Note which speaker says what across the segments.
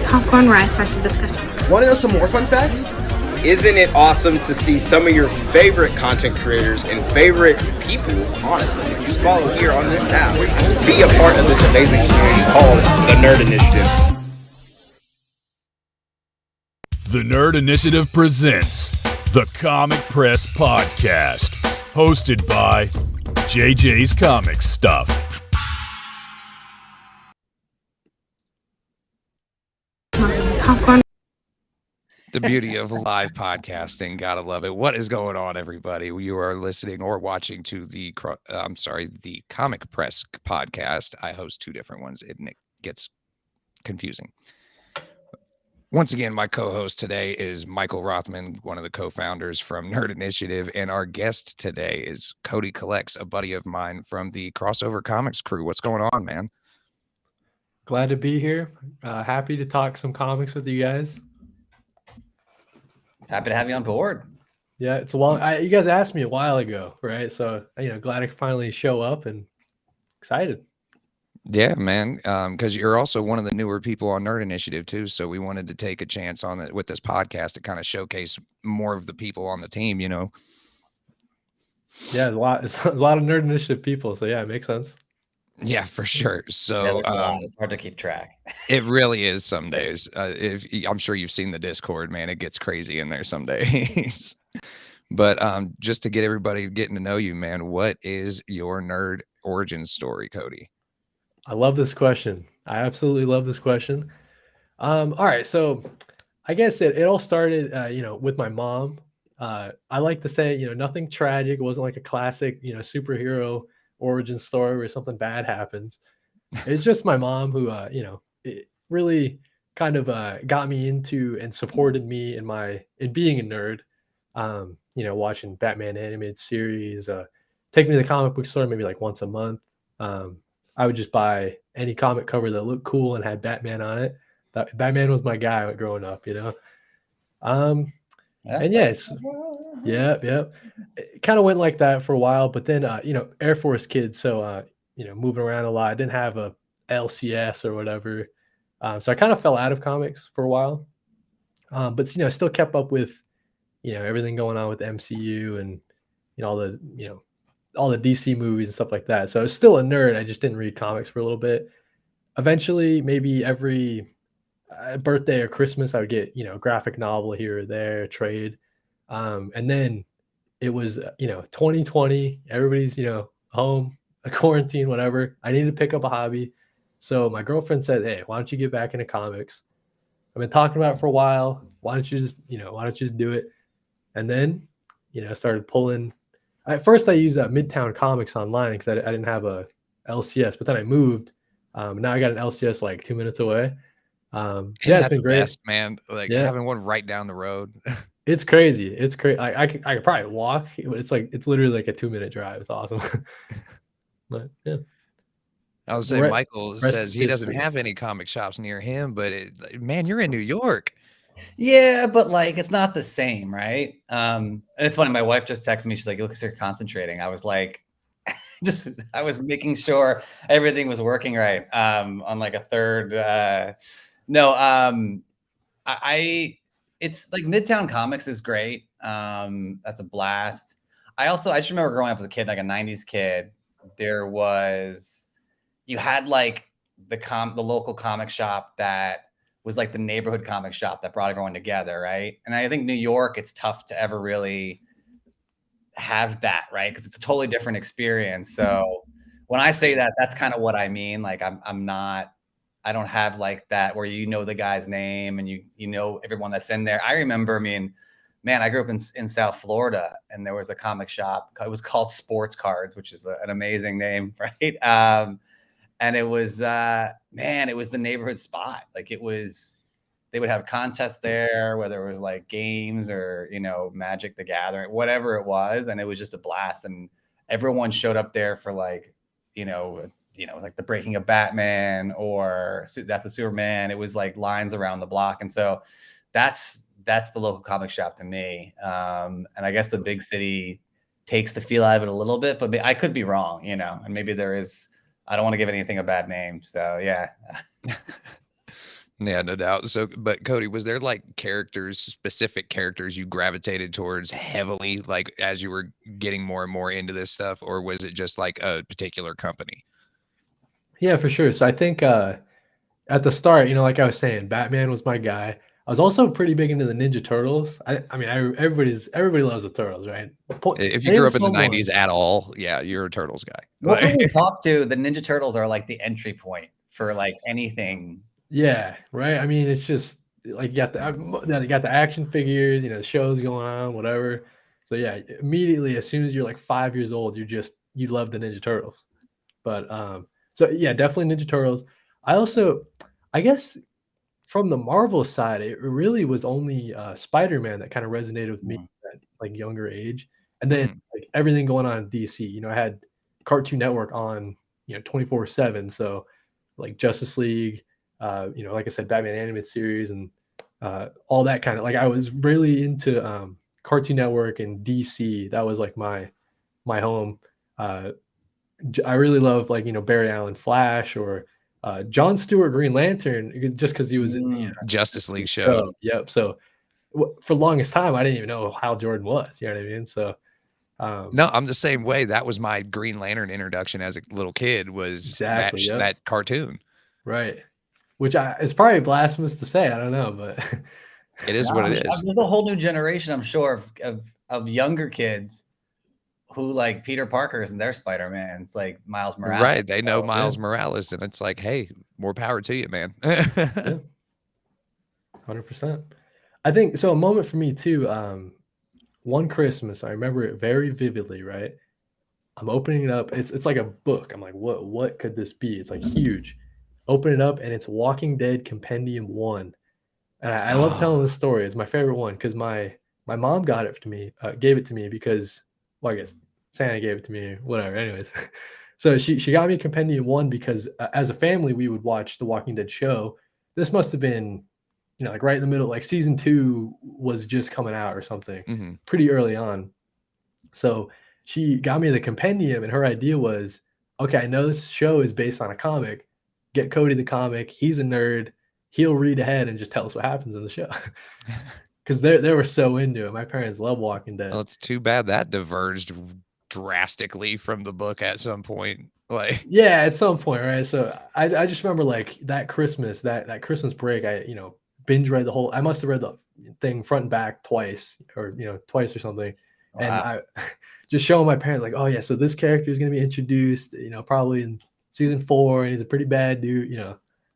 Speaker 1: popcorn where I start to discuss.
Speaker 2: Want to know some more fun facts?
Speaker 3: Isn't it awesome to see some of your favorite content creators and favorite people, honestly, that you follow here on this app, be a part of this amazing community called the Nerd Initiative?
Speaker 4: The Nerd Initiative presents the Comic Press Podcast, hosted by JJ's Comic Stuff.
Speaker 1: Popcorn.
Speaker 5: The beauty of live podcasting, gotta love it. What is going on, everybody? You are listening or watching to the Comic Press Podcast. I host two different ones, and it gets confusing. Once again, my co-host today is Michael Rothman, one of the co-founders from Nerd Initiative, and our guest today is KodyCollects, a buddy of mine from the Crossover Comics crew. What's going on, man?
Speaker 6: Glad to be here. Happy to talk some comics with you guys.
Speaker 7: Happy to have you on board.
Speaker 6: Yeah, it's a long. You guys asked me a while ago, right? So glad I could finally show up and excited.
Speaker 5: Yeah, man. Because you're also one of the newer people on Nerd Initiative too. So we wanted to take a chance on it with this podcast to kind of showcase more of the people on the team. Yeah,
Speaker 6: it's a lot of Nerd Initiative people. So yeah, it makes sense.
Speaker 5: Yeah, for sure. So
Speaker 7: it's hard to keep track.
Speaker 5: It really is some days. I'm sure you've seen the Discord, man. It gets crazy in there some days. But just to get everybody getting to know you, man, what is your nerd origin story, Kody?
Speaker 6: I love this question. I absolutely love this question. All right, so I guess it all started, with my mom. I like to say, nothing tragic. It wasn't like a classic, superhero origin story where something bad happens. It's just my mom who it really kind of got me into and supported me in being a nerd. Watching Batman animated series, take me to the comic book store maybe like once a month. I would just buy any comic cover that looked cool and had Batman on it. Batman was my guy growing up, and yes, yeah. It kind of went like that for a while, but then Air Force kid, so moving around a lot. I didn't have a LCS or whatever, so I kind of fell out of comics for a while, but still kept up with everything going on with MCU and all the DC movies and stuff like that. So I was still a nerd. I just didn't read comics for a little bit. Eventually, maybe every birthday or Christmas, I would get a graphic novel here or there, trade. And then it was 2020. Everybody's home, a quarantine, whatever. I needed to pick up a hobby. So my girlfriend said, "Hey, why don't you get back into comics? I've been talking about it for a while. Why don't you just do it?" And then I started pulling. At first, I used Midtown Comics online because I didn't have a LCS, but then I moved. Now I got an LCS like 2 minutes away. It's been great,
Speaker 5: man. Having one right down the road.
Speaker 6: It's crazy. It's crazy. I could probably walk, but it's literally like a 2-minute drive. It's awesome. But yeah.
Speaker 5: I was saying, Michael says he doesn't have any comic shops near him, but man, you're in New York.
Speaker 7: Yeah, but it's not the same, right? And it's funny. My wife just texted me. She's like, "You look like you're concentrating." I was like, I was making sure everything was working right. On like a third. It's like Midtown Comics is great. That's a blast. I just remember growing up as a kid, like a 90s kid. You had like the local comic shop that was like the neighborhood comic shop that brought everyone together, right? And I think New York, it's tough to ever really have that, right? Because it's a totally different experience. So when I say that, that's kind of what I mean. Like I don't have like that where the guy's name and you know everyone that's in there. I remember, I grew up in South Florida, and there was a comic shop. It was called Sports Cards, which is an amazing name, right? And it was, it was the neighborhood spot. Like they would have contests there, whether it was like games or, Magic the Gathering, whatever it was. And it was just a blast. And everyone showed up there for like the Breaking of Batman or That's the Superman. It was like lines around the block. And so that's the local comic shop to me. And I guess the big city takes the feel out of it a little bit, but I could be wrong, and maybe there is. I don't want to give anything a bad name. So yeah.
Speaker 5: Yeah, no doubt. So, but Kody, was there like specific characters you gravitated towards heavily, like as you were getting more and more into this stuff, or was it just like a particular company?
Speaker 6: Yeah, for sure. So I think at the start, like I was saying, Batman was my guy. I was also pretty big into the Ninja Turtles. I mean, everybody loves the Turtles, right?
Speaker 5: If you
Speaker 6: Name
Speaker 5: grew up in the
Speaker 6: someone.
Speaker 5: 90s at all, yeah, you're a Turtles guy.
Speaker 7: What can
Speaker 5: Like,
Speaker 7: we talk to? The Ninja Turtles are like the entry point for like anything.
Speaker 6: Yeah, right. I mean, it's just like you got the action figures, the shows going on, whatever. So yeah, immediately as soon as you're like 5 years old, you love the Ninja Turtles. But so yeah, definitely Ninja Turtles. I guess from the Marvel side, it really was only Spider-Man that kind of resonated with me at like younger age, and then like everything going on in DC. I had Cartoon Network on 24/7, so like Justice League, like I said, Batman animated series, and all that kind of like I was really into Cartoon Network and DC. That was like my home. Uh, I really love like Barry Allen Flash or John Stewart Green Lantern just because he was in the
Speaker 5: Justice League show.
Speaker 6: Yep. So for the longest time, I didn't even know Hal Jordan was. You know what I mean? So
Speaker 5: No, I'm the same way. That was my Green Lantern introduction as a little kid. Was
Speaker 6: exactly. Yep.
Speaker 5: that cartoon?
Speaker 6: Right. Which it's probably blasphemous to say. I don't know, but
Speaker 5: it is what it is.
Speaker 7: There's a whole new generation, I'm sure, of younger kids who like Peter Parker and their Spider-Man. It's like Miles Morales.
Speaker 5: Right. They know Miles Morales, and it's like, hey, more power to you, man.
Speaker 6: Yeah. 100%. I think so. A moment for me too. One Christmas, I remember it very vividly. Right. I'm opening it up. It's like a book. I'm like, what could this be? It's like huge. Open it up, and it's Walking Dead Compendium 1. And I love telling this story. It's my favorite one because my mom gave it to me because, well, I guess Santa gave it to me, whatever. Anyways, so she got me Compendium 1 because as a family we would watch the Walking Dead show. This must have been, like right in the middle, like season 2 was just coming out or something, pretty early on. So she got me the compendium, and her idea was, okay, I know this show is based on a comic. Get Kody the comic. He's a nerd. He'll read ahead and just tell us what happens in the show. Because they were so into it. My parents love Walking Dead.
Speaker 5: Well, it's too bad that diverged drastically from the book at some point. Like,
Speaker 6: yeah, at some point, right? So I just remember like that Christmas, that Christmas break, I binge read the whole. I must have read the thing front and back twice, or twice or something. Wow. And I just showing my parents like, oh yeah, so this character is going to be introduced, probably in season 4, and he's a pretty bad dude,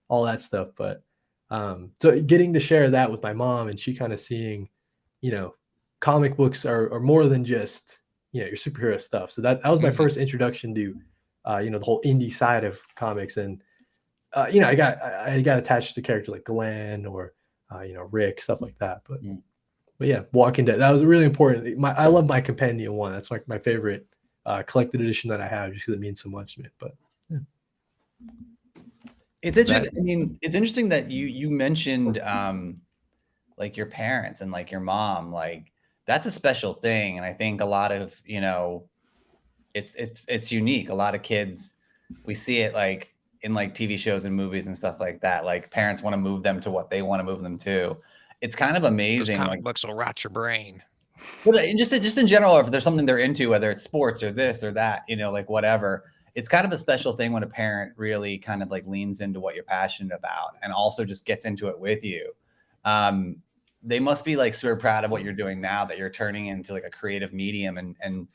Speaker 6: all that stuff. But so getting to share that with my mom, and she kind of seeing, comic books are more than just your superhero stuff. So that was my first introduction to the whole indie side of comics. And I got attached to characters like Glenn or Rick, stuff like that. But yeah, Walking Dead, that was really important. I love my Compendium 1. That's like my favorite collected edition that I have, just because it means so much to me. But yeah.
Speaker 7: It's interesting. I mean, it's interesting that you mentioned like your parents and like your mom. Like that's a special thing, and I think a lot of it's unique. A lot of kids, we see it like in like TV shows and movies and stuff like that. Like parents want to move them to what they want to move them to. It's kind of amazing.
Speaker 5: Those comic books will rot your brain.
Speaker 7: But just in general, if there's something they're into, whether it's sports or this or that, like whatever, it's kind of a special thing when a parent really kind of like leans into what you're passionate about and also just gets into it with you. They must be like super proud of what you're doing now, that you're turning into like a creative medium, and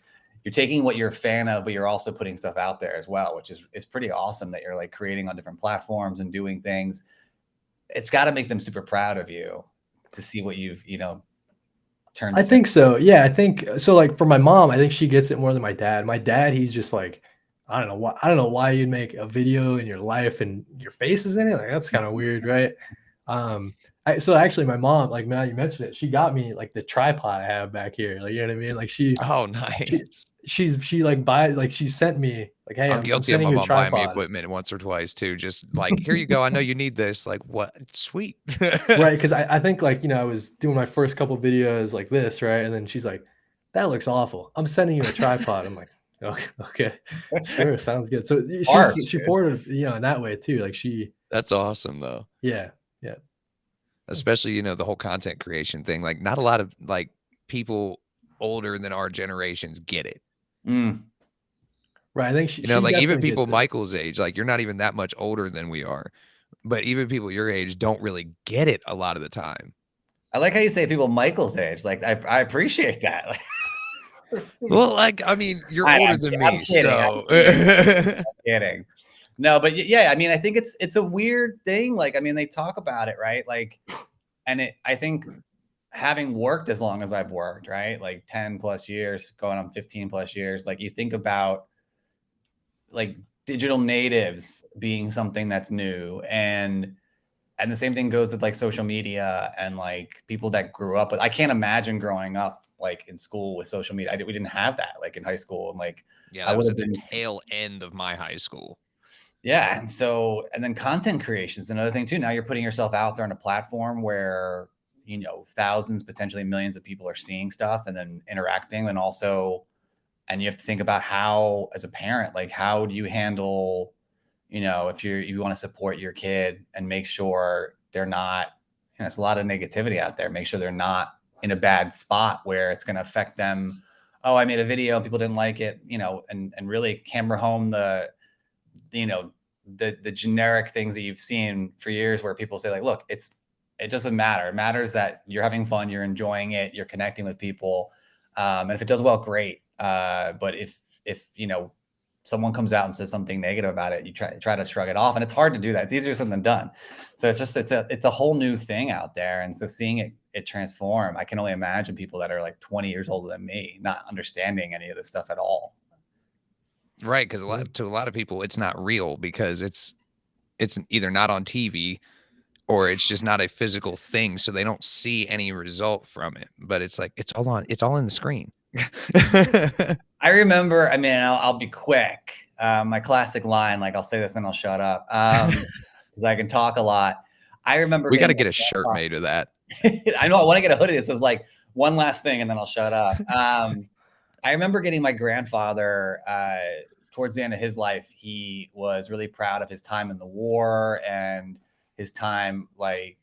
Speaker 7: you're taking what you're a fan of, but you're also putting stuff out there as well, which is pretty awesome that you're like creating on different platforms and doing things. It's got to make them super proud of you to see what you've, turned.
Speaker 6: I think so. Yeah, I think so. Like for my mom, I think she gets it more than my dad. My dad, he's just like, I don't know why you'd make a video in your life and your face is in it. Like that's kind of weird, right? So actually my mom, like now you mentioned it, she got me like the tripod I have back here. Like, you know what I mean? Like
Speaker 5: oh, nice.
Speaker 6: She sent me like, hey,
Speaker 5: I'm guilty of my mom buying me equipment once or twice too. Just like, here you go. I know you need this. Like, what? Sweet.
Speaker 6: Right. Cause I think like, I was doing my first couple videos like this, right? And then she's like, that looks awful. I'm sending you a tripod. I'm like, okay, sure, sounds good. So she supported, in that way too. Like
Speaker 5: that's awesome though.
Speaker 6: Yeah. Yeah.
Speaker 5: Especially, you know, the whole content creation thing. Like, not a lot of like people older than our generations get it.
Speaker 7: Mm.
Speaker 6: Right. I think
Speaker 5: You know,
Speaker 6: she
Speaker 5: like even
Speaker 6: definitely
Speaker 5: people
Speaker 6: gets it.
Speaker 5: Michael's age, like you're not even that much older than we are. But even people your age don't really get it a lot of the time.
Speaker 7: I like how you say people Michael's age. Like I appreciate that.
Speaker 5: Well, like, I mean, you're
Speaker 7: I'm
Speaker 5: older than
Speaker 7: I'm
Speaker 5: me,
Speaker 7: kidding.
Speaker 5: so
Speaker 7: I'm kidding. No, but yeah, I mean, I think it's a weird thing. Like, I mean, they talk about it, right? Like, and I think having worked as long as I've worked, right? Like 10 plus years, going on 15 plus years, like you think about like digital natives being something that's new, and the same thing goes with like social media and like people that grew up with. I can't imagine growing up like in school with social media. We didn't have that like in high school, and like
Speaker 5: yeah,
Speaker 7: I
Speaker 5: that
Speaker 7: would
Speaker 5: was
Speaker 7: have
Speaker 5: at the
Speaker 7: been.
Speaker 5: tail end of my high school.
Speaker 7: Yeah. And so, and then content creation is another thing too. Now you're putting yourself out there on a platform where, you know, thousands, potentially millions of people are seeing stuff and then interacting. And also, and you have to think about how, as a parent, like how do you handle, you know, if you want to support your kid and make sure they're not, you know, it's a lot of negativity out there. Make sure they're not in a bad spot where it's going to affect them. Oh, I made a video and people didn't like it, you know, and really camera home the, you know, the generic things that you've seen for years where people say like, look, it doesn't matter. It matters that you're having fun, you're enjoying it, you're connecting with people. And if it does well, great. But if, you know, someone comes out and says something negative about it, you try to shrug it off, and it's hard to do that. It's easier said than done. So it's a whole new thing out there. And so seeing it transform, I can only imagine people that are like 20 years older than me, not understanding any of this stuff at all.
Speaker 5: Right, because to a lot of people, it's not real because it's either not on TV or it's just not a physical thing, so they don't see any result from it. But it's like it's all in the screen.
Speaker 7: I remember, I mean, I'll be quick. My classic line, like I'll say this and I'll shut up. Because I can talk a lot. I remember
Speaker 5: We got to
Speaker 7: getting
Speaker 5: get a shirt made of that.
Speaker 7: I know I want to get a hoodie that says like one last thing and then I'll shut up. I remember getting my grandfather towards the end of his life. He was really proud of his time in the war and his time like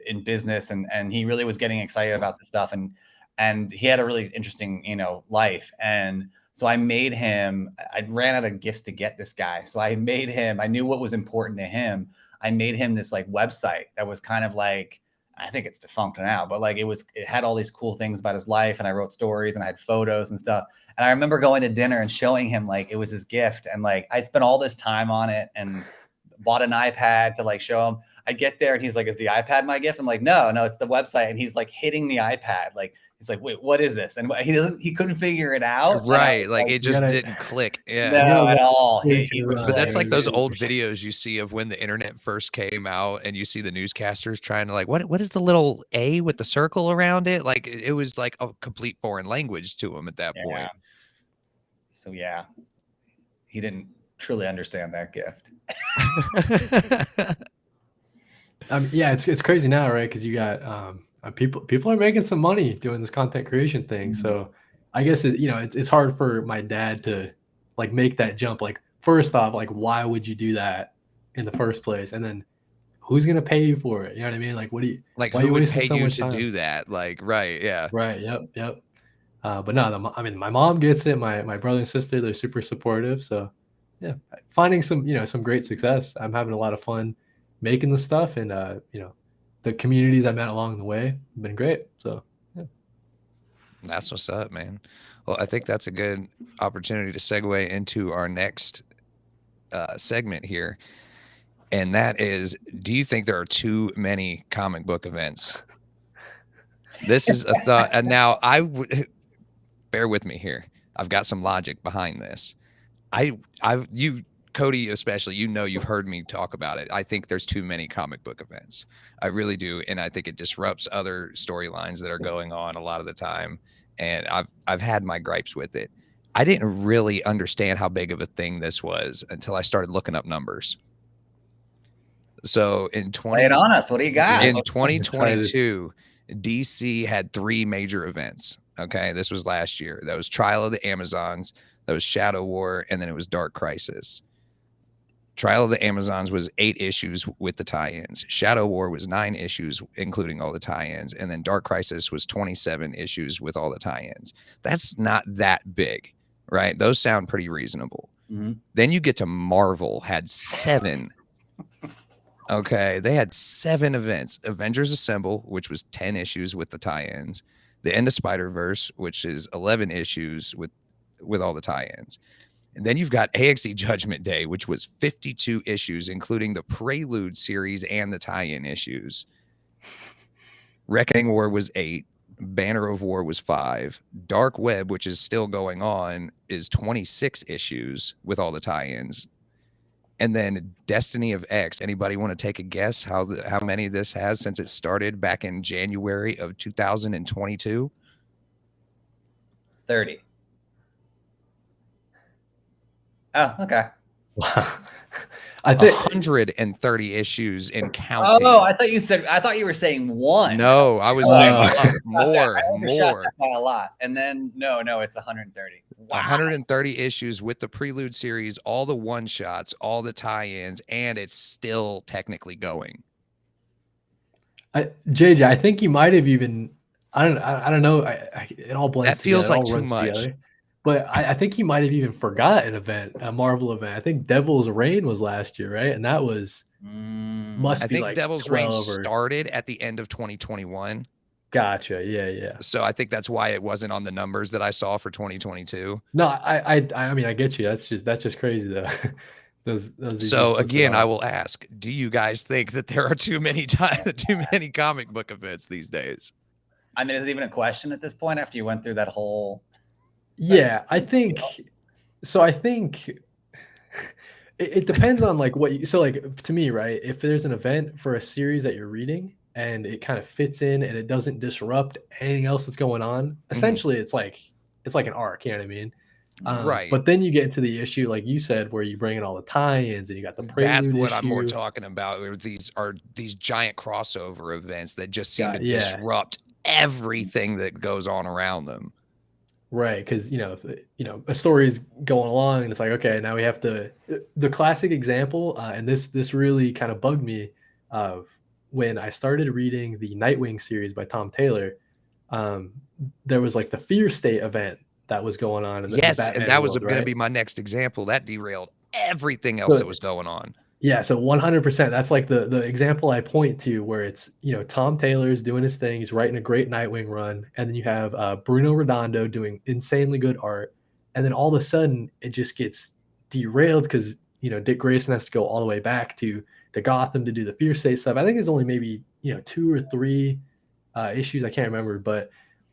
Speaker 7: in business, and he really was getting excited about this stuff, and he had a really interesting, you know, life. And so I made him, I ran out of gifts to get this guy. So I made him, I knew what was important to him. I made him this like website that was kind of like, I think it's defunct now, but like it had all these cool things about his life, and I wrote stories and I had photos and stuff. And I remember going to dinner and showing him like it was his gift, and like I'd spent all this time on it and bought an iPad to like show him. I get there and he's like, "Is the iPad my gift?" I'm like, "No, it's the website." And he's like hitting the iPad, like he's like, "Wait, what is this?" And he couldn't figure it out.
Speaker 5: Right, like it just didn't click. Yeah.
Speaker 7: No, at all. He was
Speaker 5: But that's like those old videos you see of when the internet first came out, and you see the newscasters trying to like, what is the little A with the circle around it? Like it was like a complete foreign language to him at that point.
Speaker 7: So yeah, he didn't truly understand that gift.
Speaker 6: Yeah, it's crazy now, right? Because you got people are making some money doing this content creation thing. So I guess it's hard for my dad to like make that jump. Like first off, like why would you do that in the first place? And then who's gonna pay you for it? You know what I mean? Like what do you
Speaker 5: like
Speaker 6: why
Speaker 5: who
Speaker 6: you
Speaker 5: would
Speaker 6: wasting
Speaker 5: pay
Speaker 6: so
Speaker 5: you
Speaker 6: much
Speaker 5: to
Speaker 6: time?
Speaker 5: do that? Like right, yeah.
Speaker 6: Right, yep. But no, I mean my mom gets it. My brother and sister, they're super supportive. So yeah, finding some great success. I'm having a lot of fun making the stuff, and the communities I met along the way have been great. So yeah.
Speaker 5: That's what's up, man. Well, I think that's a good opportunity to segue into our next segment here. And that is, do you think there are too many comic book events? This is a thought. And now bear with me here. I've got some logic behind this. You, Kody, especially, you've heard me talk about it. I think there's too many comic book events. I really do. And I think it disrupts other storylines that are going on a lot of the time. And I've had my gripes with it. I didn't really understand how big of a thing this was until I started looking up numbers. So in
Speaker 7: Lay it on us. What do you got?
Speaker 5: In 2022, DC had 3 major events. Okay, this was last year. That was Trial of the Amazons, that was Shadow War, and then it was Dark Crisis. Trial of the Amazons was 8 issues with the tie-ins. Shadow War was 9 issues, including all the tie-ins. And then Dark Crisis was 27 issues with all the tie-ins. That's not that big, right? Those sound pretty reasonable.
Speaker 7: Mm-hmm.
Speaker 5: Then you get to Marvel, had 7. Okay, they had 7 events. Avengers Assemble, which was 10 issues with the tie-ins. The End of Spider-Verse, which is 11 issues with all the tie-ins. And then you've got AXE Judgment Day, which was 52 issues, including the Prelude series and the tie-in issues. Reckoning War was 8. Banner of War was 5. Dark Web, which is still going on, is 26 issues with all the tie-ins. And then Destiny of X. Anybody want to take a guess how many this has since it started back in January of 2022?
Speaker 7: 30. Oh, okay.
Speaker 6: Wow. I think
Speaker 5: 130 issues in counting.
Speaker 7: Oh, I thought you were saying 1.
Speaker 5: No, I was saying more.
Speaker 7: That by a lot. And then no, it's 130. Wow.
Speaker 5: 130 issues with the Prelude series, all the one-shots, all the tie-ins, and it's still technically going.
Speaker 6: JJ, I think you might have even I don't know. It all blends
Speaker 5: That feels
Speaker 6: together.
Speaker 5: like
Speaker 6: It all
Speaker 5: too
Speaker 6: runs
Speaker 5: much.
Speaker 6: together. But I think he might have even forgot an event, a Marvel event. I think Devil's Reign was last year, right? And that was must
Speaker 5: I
Speaker 6: be
Speaker 5: think
Speaker 6: like
Speaker 5: Devil's Reign
Speaker 6: 12 or
Speaker 5: started at the end of 2021.
Speaker 6: Gotcha. Yeah.
Speaker 5: So I think that's why it wasn't on the numbers that I saw for 2022.
Speaker 6: No, I mean I get you. That's just crazy though. those
Speaker 5: So
Speaker 6: issues
Speaker 5: again, I
Speaker 6: off.
Speaker 5: will ask, do you guys think that there are too many comic book events these days?
Speaker 7: I mean, is it even a question at this point after you went through that whole
Speaker 6: Yeah, I think so. I think it depends on like what you, so like to me, right? If there's an event for a series that you're reading and it kind of fits in and it doesn't disrupt anything else that's going on, essentially it's like an arc, you know what I mean?
Speaker 5: Right.
Speaker 6: But then you get into the issue, like you said, where you bring in all the tie-ins and you got the prelude
Speaker 5: That's what
Speaker 6: issue.
Speaker 5: I'm more talking about. These giant crossover events that just seem to disrupt everything that goes on around them.
Speaker 6: Right, because a story is going along, and it's like, okay, now we have to. The classic example, and this really kind of bugged me, when I started reading the Nightwing series by Tom Taylor. There was like the Fear State event that was going on. In the Batman
Speaker 5: and that was
Speaker 6: world,
Speaker 5: going to
Speaker 6: right?
Speaker 5: be my next example. That derailed everything else that was going on.
Speaker 6: Yeah, so 100%. That's like the example I point to where it's, Tom Taylor's doing his thing. He's writing a great Nightwing run. And then you have Bruno Redondo doing insanely good art. And then all of a sudden it just gets derailed because, Dick Grayson has to go all the way back to Gotham to do the Fear State stuff. I think it's only maybe, 2 or 3 issues. I can't remember. But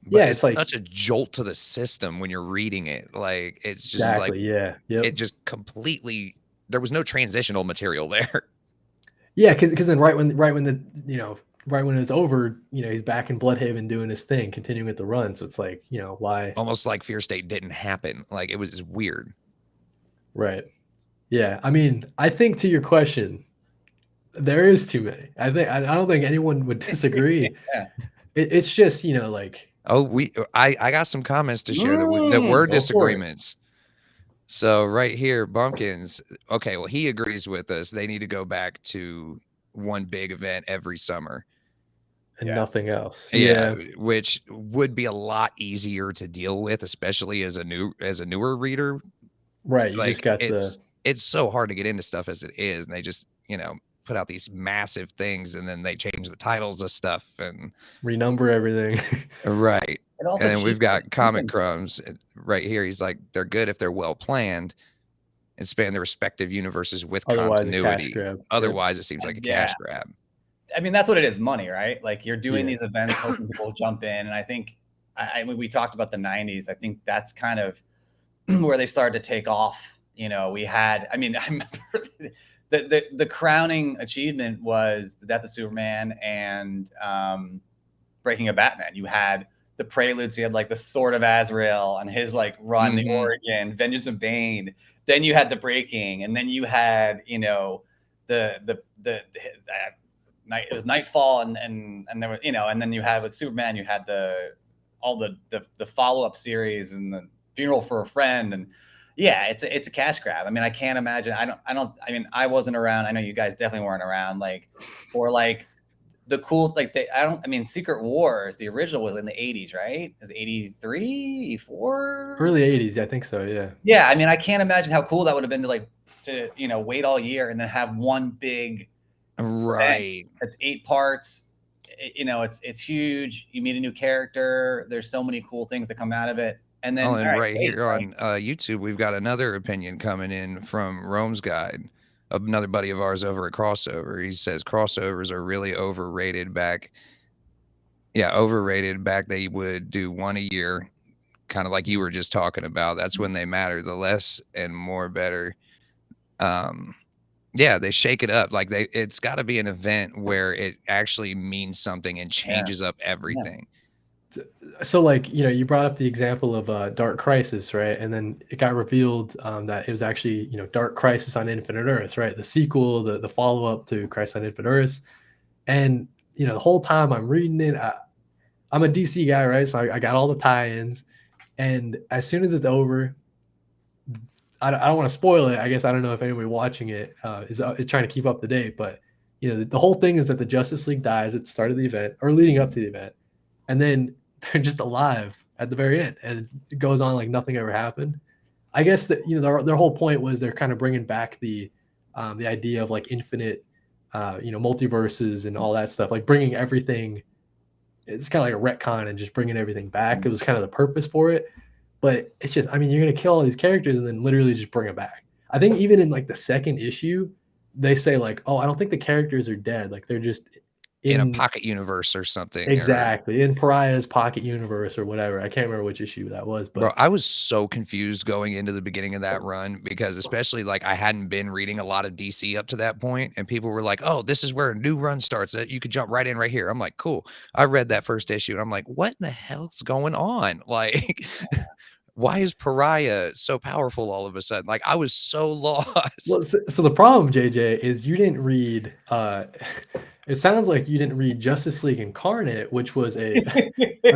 Speaker 6: yeah, it's like
Speaker 5: such a jolt to the system when you're reading it. Like, it's just it just completely... There was no transitional material there.
Speaker 6: Yeah, because then right when it's over, he's back in Bloodhaven doing his thing, continuing with the run. So it's like, why?
Speaker 5: Almost like Fear State didn't happen. Like, it was weird.
Speaker 6: Right. Yeah. I mean, I think to your question, there is too many. I don't think anyone would disagree.
Speaker 7: Yeah.
Speaker 6: It's just, like.
Speaker 5: Oh, I got some comments to share that were disagreements. So right here, Bumpkins. Okay, well, he agrees with us. They need to go back to one big event every summer
Speaker 6: and nothing else.
Speaker 5: Yeah, which would be a lot easier to deal with, especially as a newer reader.
Speaker 6: Right, you just got
Speaker 5: it's so hard to get into stuff as it is, and they just put out these massive things, and then they change the titles of stuff and
Speaker 6: renumber everything.
Speaker 5: Right. And then we've got Comic Crumbs right here. He's like, they're good if they're well planned and span their respective universes with continuity. Otherwise, it seems like a cash grab.
Speaker 7: I mean, that's what it is, money, right? Like, you're doing these events, hoping people jump in. And I think, we talked about the 90s. I think that's kind of where they started to take off. I remember the crowning achievement was the Death of Superman and Breaking of Batman. You had the preludes. You had like the Sword of Azrael and his like run, the origin, Vengeance of Bane. Then you had the breaking, and then you had it was Nightfall, and there was and then you had with Superman, you had all the follow up series and the Funeral for a Friend, and Yeah, it's a cash grab. I mean, I can't imagine. I mean, I wasn't around. I know you guys definitely weren't around. Like, or like the cool, like I mean, Secret Wars, the original was in the 80s, right? It was 83, 84?
Speaker 6: Early 80s, I think so, yeah.
Speaker 7: Yeah, I mean, I can't imagine how cool that would have been to wait all year and then have one big event.
Speaker 5: Right.
Speaker 7: It's 8 parts. It's huge. You meet a new character. There's so many cool things that come out of it. And then
Speaker 5: Oh, and
Speaker 7: all right,
Speaker 5: right
Speaker 7: great,
Speaker 5: here
Speaker 7: like,
Speaker 5: on YouTube, we've got another opinion coming in from Rome's Guide, another buddy of ours over at Crossover. He says crossovers are really overrated back. Yeah, overrated back. They would do one a year, kind of like you were just talking about. That's when they matter. The less and more better. Yeah, they shake it up. Like it's got to be an event where it actually means something and changes up everything.
Speaker 6: So like, you brought up the example of Dark Crisis, right? And then it got revealed that it was actually, Dark Crisis on Infinite Earths, right? The sequel, the follow-up to Crisis on Infinite Earths. And the whole time I'm reading it, I'm a DC guy, right? So I got all the tie-ins, and as soon as it's over, I don't want to spoil it. I guess I don't know if anybody watching it is trying to keep up to date, but the whole thing is that the Justice League dies at the start of the event or leading up to the event, and then they're just alive at the very end, and it goes on like nothing ever happened. I guess that their whole point was they're kind of bringing back the idea of like infinite, multiverses and all that stuff, like bringing everything. It's kind of like a retcon and just bringing everything back. It was kind of the purpose for it. But it's just, I mean, you're going to kill all these characters and then literally just bring them back. I think even in like the second issue, they say like, oh, I don't think the characters are dead. Like they're just
Speaker 5: in a pocket universe or something.
Speaker 6: Exactly. In Pariah's pocket universe or whatever. I can't remember which issue that was. But
Speaker 5: bro, I was so confused going into the beginning of that run because especially like I hadn't been reading a lot of DC up to that point, and people were like, oh, this is where a new run starts. You could jump right in right here. I'm like, cool. I read that first issue and I'm like, what in the hell's going on? Like, why is Pariah so powerful all of a sudden? Like, I was so lost.
Speaker 6: Well, so the problem, JJ, is you didn't read it sounds like you didn't read Justice League Incarnate, which was a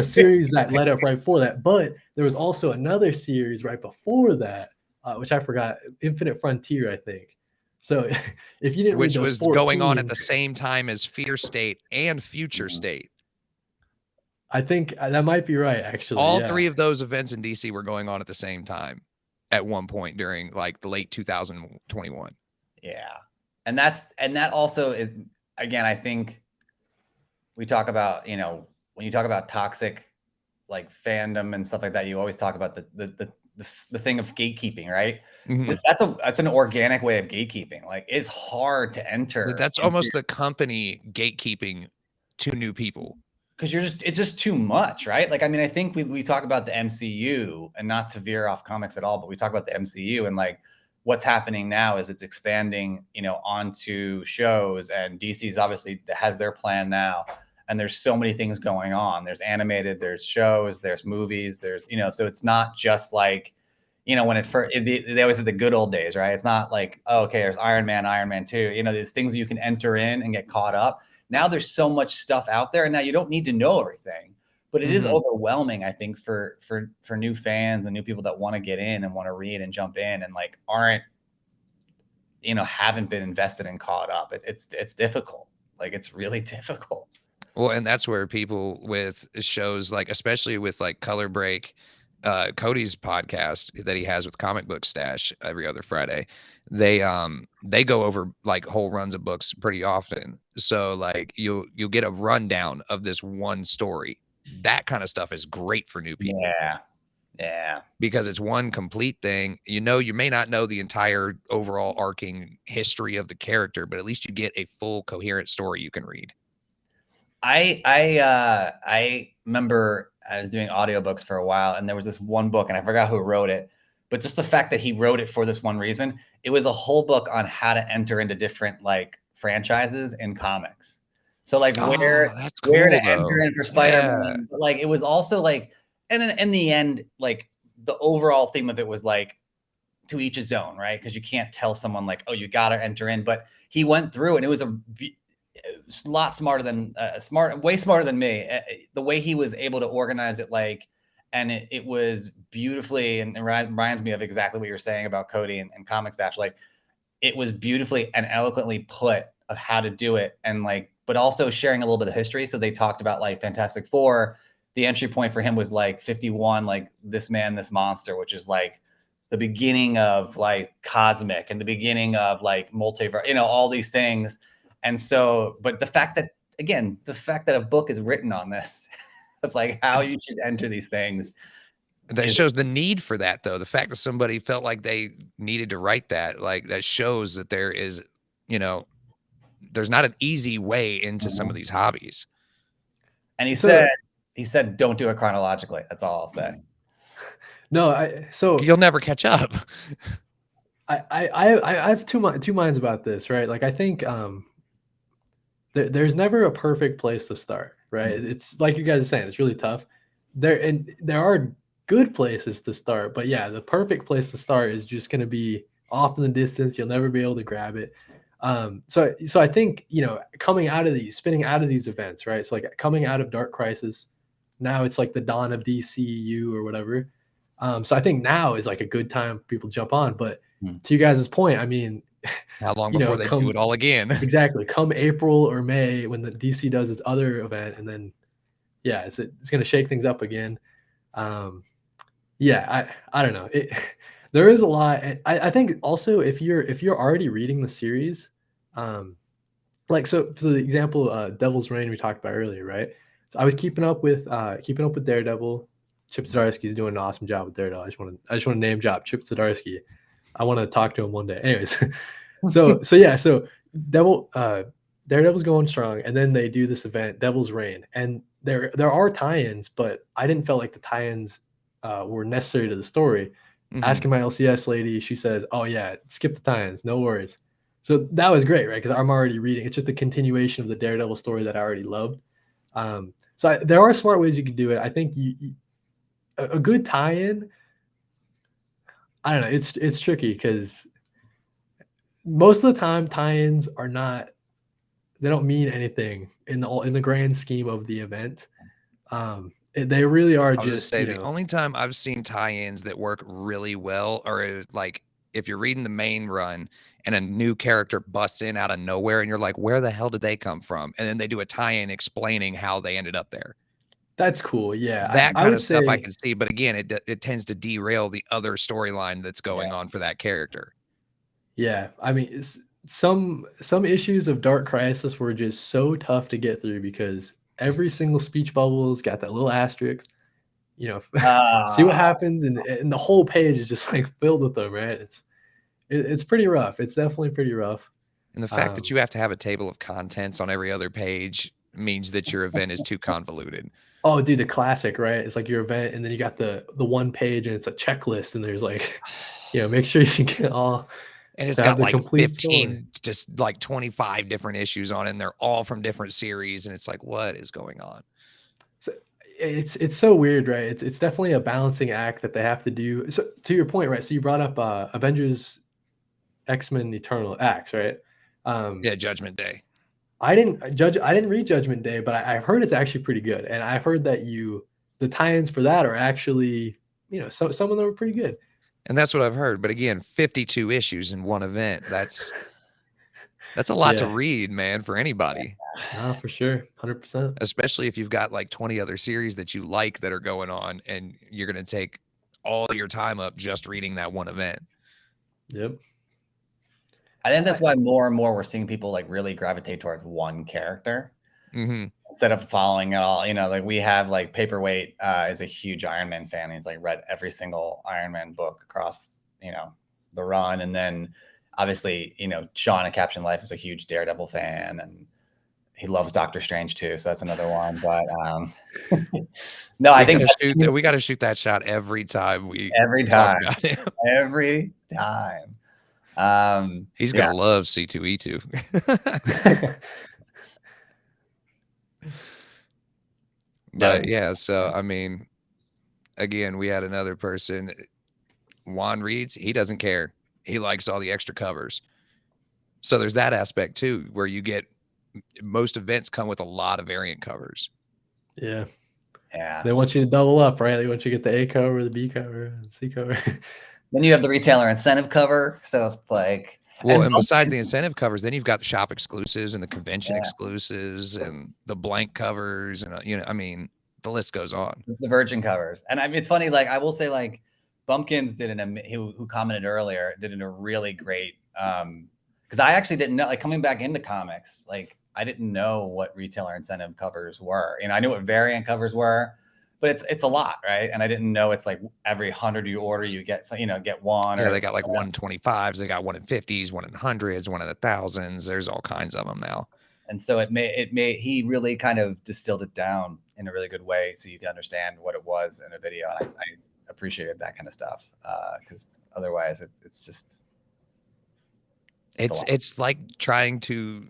Speaker 6: series that led up right before that. But there was also another series right before that, which I forgot, Infinite Frontier, I think. So if you didn't
Speaker 5: which
Speaker 6: read those
Speaker 5: was going on
Speaker 6: 14,
Speaker 5: at the same time as Fear State and Future State.
Speaker 6: I think that might be right, actually.
Speaker 5: All
Speaker 6: yeah.
Speaker 5: 3 of those events in DC were going on at the same time at one point during like the late 2021.
Speaker 7: Yeah. And that also is, again, I think we talk about, when you talk about toxic like fandom and stuff like that, you always talk about the thing of gatekeeping, right?
Speaker 5: Mm-hmm.
Speaker 7: That's an organic way of gatekeeping. Like it's hard to enter.
Speaker 5: That's almost the company gatekeeping to new people.
Speaker 7: Because it's just too much, right? Like, I mean, I think we talk about the MCU, and not to veer off comics at all, but we talk about the MCU and like what's happening now is it's expanding, onto shows, and DC's obviously has their plan now. And there's so many things going on. There's animated, there's shows, there's movies, there's, so it's not just like, when they always said the good old days, right? It's not like, oh, okay, there's Iron Man 2, these things you can enter in and get caught up. Now there's so much stuff out there, and now you don't need to know everything, but it is overwhelming, I think, for new fans and new people that want to get in and want to read and jump in and like aren't, haven't been invested and caught up. It's difficult. Like it's really difficult.
Speaker 5: Well, and that's where people with shows like, especially with like Color Break, Kody's podcast that he has with Comic Book Stash every other Friday, they go over like whole runs of books pretty often. So like you'll get a rundown of this one story. That kind of stuff is great for new people.
Speaker 7: Yeah.
Speaker 5: Because it's one complete thing. You may not know the entire overall arcing history of the character, but at least you get a full coherent story you can read.
Speaker 7: I remember I was doing audiobooks for a while, and there was this one book, and I forgot who wrote it, but just the fact that he wrote it for this one reason, it was a whole book on how to enter into different like franchises in comics. So like where to enter in for Spider-Man, but like it was also like, and then in the end, like the overall theme of it was like to each his own, right? Because you can't tell someone like, oh, you got to enter in, but he went through, and it was a lot smarter than way smarter than me. The way he was able to organize it, like And it was beautifully, and it reminds me of exactly what you're saying about Kody and Comic Stash. Like, it was beautifully and eloquently put of how to do it, and like, but also sharing a little bit of history. So they talked about like Fantastic Four. The entry point for him was like 51, like This Man, This Monster, which is like the beginning of like cosmic and the beginning of like multiverse, all these things. And so, but the fact that a book is written on this of like how you should enter these things.
Speaker 5: That shows the need for that, though. The fact that somebody felt like they needed to write that, like, that shows that there is, there's not an easy way into some of these hobbies.
Speaker 7: And he said, don't do it chronologically. That's all I'll say.
Speaker 6: No,
Speaker 5: you'll never catch up.
Speaker 6: I have two minds about this, right? Like, I think there's never a perfect place to start, right? It's like you guys are saying, it's really tough. There are good places to start, but yeah, the perfect place to start is just going to be off in the distance. You'll never be able to grab it. So I think, spinning out of these events, right? So like coming out of Dark Crisis, now it's like the dawn of DCU or whatever. So I think now is like a good time for people to jump on. But to you guys' point, I mean,
Speaker 5: how long before they do it all again?
Speaker 6: Exactly. Come April or May when the DC does its other event, and then it's going to shake things up again. I don't know. There is a lot. I think also if you're already reading the series, like, so for the example, Devil's Reign we talked about earlier, right? So I was keeping up with Daredevil. Chip Zdarsky's doing an awesome job with Daredevil. I just want to name drop Chip Zdarsky. I want to talk to him one day. Anyways, so Daredevil's going strong, and then they do this event, Devil's Reign, and there are tie-ins, but I didn't feel like the tie-ins were necessary to the story. Asking my LCS lady, she says, "Oh yeah, skip the tie-ins, no worries." So that was great, right? Because I'm already reading. It's just a continuation of the Daredevil story that I already loved. There are smart ways you can do it. I think a good tie-in, I don't know. It's tricky because most of the time tie-ins are not. They don't mean anything in the grand scheme of the event. They really are just.
Speaker 5: The only time I've seen tie-ins that work really well are like if you're reading the main run and a new character busts in out of nowhere, and you're like, "Where the hell did they come from?" And then they do a tie-in explaining how they ended up there.
Speaker 6: That's cool. Yeah,
Speaker 5: that kind of stuff I can see, but again, it tends to derail the other storyline that's going on for that character.
Speaker 6: Yeah, I mean, some issues of Dark Crisis were just so tough to get through because every single speech bubble's got that little asterisk. See what happens, and the whole page is just like filled with them, right? It's pretty rough. It's definitely pretty rough.
Speaker 5: And the fact that you have to have a table of contents on every other page means that your event is too convoluted.
Speaker 6: Oh, dude, the classic, right? It's like your event, and then you got the one page, and it's a checklist, and there's like, make sure you get all.
Speaker 5: And it's got like 15, story. Just like 25 different issues on it, and they're all from different series, and it's like, what is going on?
Speaker 6: So it's so weird, right? It's definitely a balancing act that they have to do. So to your point, right? So you brought up Avengers, X-Men, Eternal Acts, right?
Speaker 5: Judgment Day.
Speaker 6: I didn't read Judgment Day, but I've heard it's actually pretty good, and I've heard that the tie-ins for that are actually, some of them are pretty good.
Speaker 5: And that's what I've heard. But again, 52 issues in one event. That's a lot to read, man, for anybody.
Speaker 6: Oh, for sure. 100%.
Speaker 5: Especially if you've got like 20 other series that you like that are going on, and you're going to take all your time up just reading that one event.
Speaker 6: Yep.
Speaker 7: I think that's why more and more we're seeing people like really gravitate towards one character instead of following it all. Like we have like Paperweight is a huge Iron Man fan. He's like read every single Iron Man book across, the run. And then obviously, Sean at Caption Life is a huge Daredevil fan, and he loves Doctor Strange too. So that's another one. But no, I think
Speaker 5: we got to shoot that shot every time
Speaker 7: talk
Speaker 5: about him.
Speaker 7: Every time.
Speaker 5: He's gonna love C2E2. But so I mean, again, we had another person. Juan reads, he doesn't care. He likes all the extra covers. So there's that aspect too, where you get most events come with a lot of variant covers.
Speaker 6: Yeah.
Speaker 7: Yeah.
Speaker 6: They want you to double up, right? They want you to get the A cover, the B cover, and C cover.
Speaker 7: Then you have the retailer incentive cover. So it's like,
Speaker 5: well, and besides the incentive covers, then you've got the shop exclusives and the convention
Speaker 7: Yeah.
Speaker 5: exclusives and the blank covers, and I mean, the list goes on.
Speaker 7: The virgin covers. And I mean, it's funny, like I will say, like Bumpkins did who commented earlier, did a really great because I actually didn't know, like coming back into comics, like I didn't know what retailer incentive covers were. I knew what variant covers were, but it's a lot, right? And I didn't know it's like every 100 you order, you get get one.
Speaker 5: Yeah, they got like 125s, they got one in 50s, one in 100s, one in the thousands. There's all kinds of them now.
Speaker 7: And so he really kind of distilled it down in a really good way so you can understand what it was in a video. And I appreciated that kind of stuff because otherwise it's just
Speaker 5: it's like trying to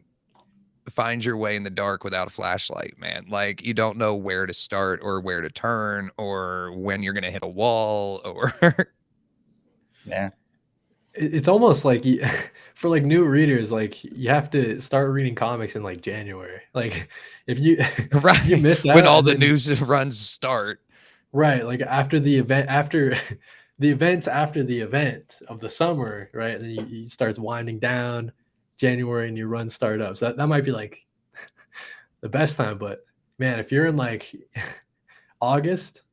Speaker 5: find your way in the dark without a flashlight, man. Like you don't know where to start or where to turn or when you're gonna hit a wall or
Speaker 7: yeah.
Speaker 6: It's almost like for like new readers, like you have to start reading comics in like January. Like if you
Speaker 5: right
Speaker 6: you miss out,
Speaker 5: when all the news runs start.
Speaker 6: Right, like after the event, after the events after the event of the summer, right? And then you starts winding down January and your run start up. So that might be like the best time. But man, if you're in like August,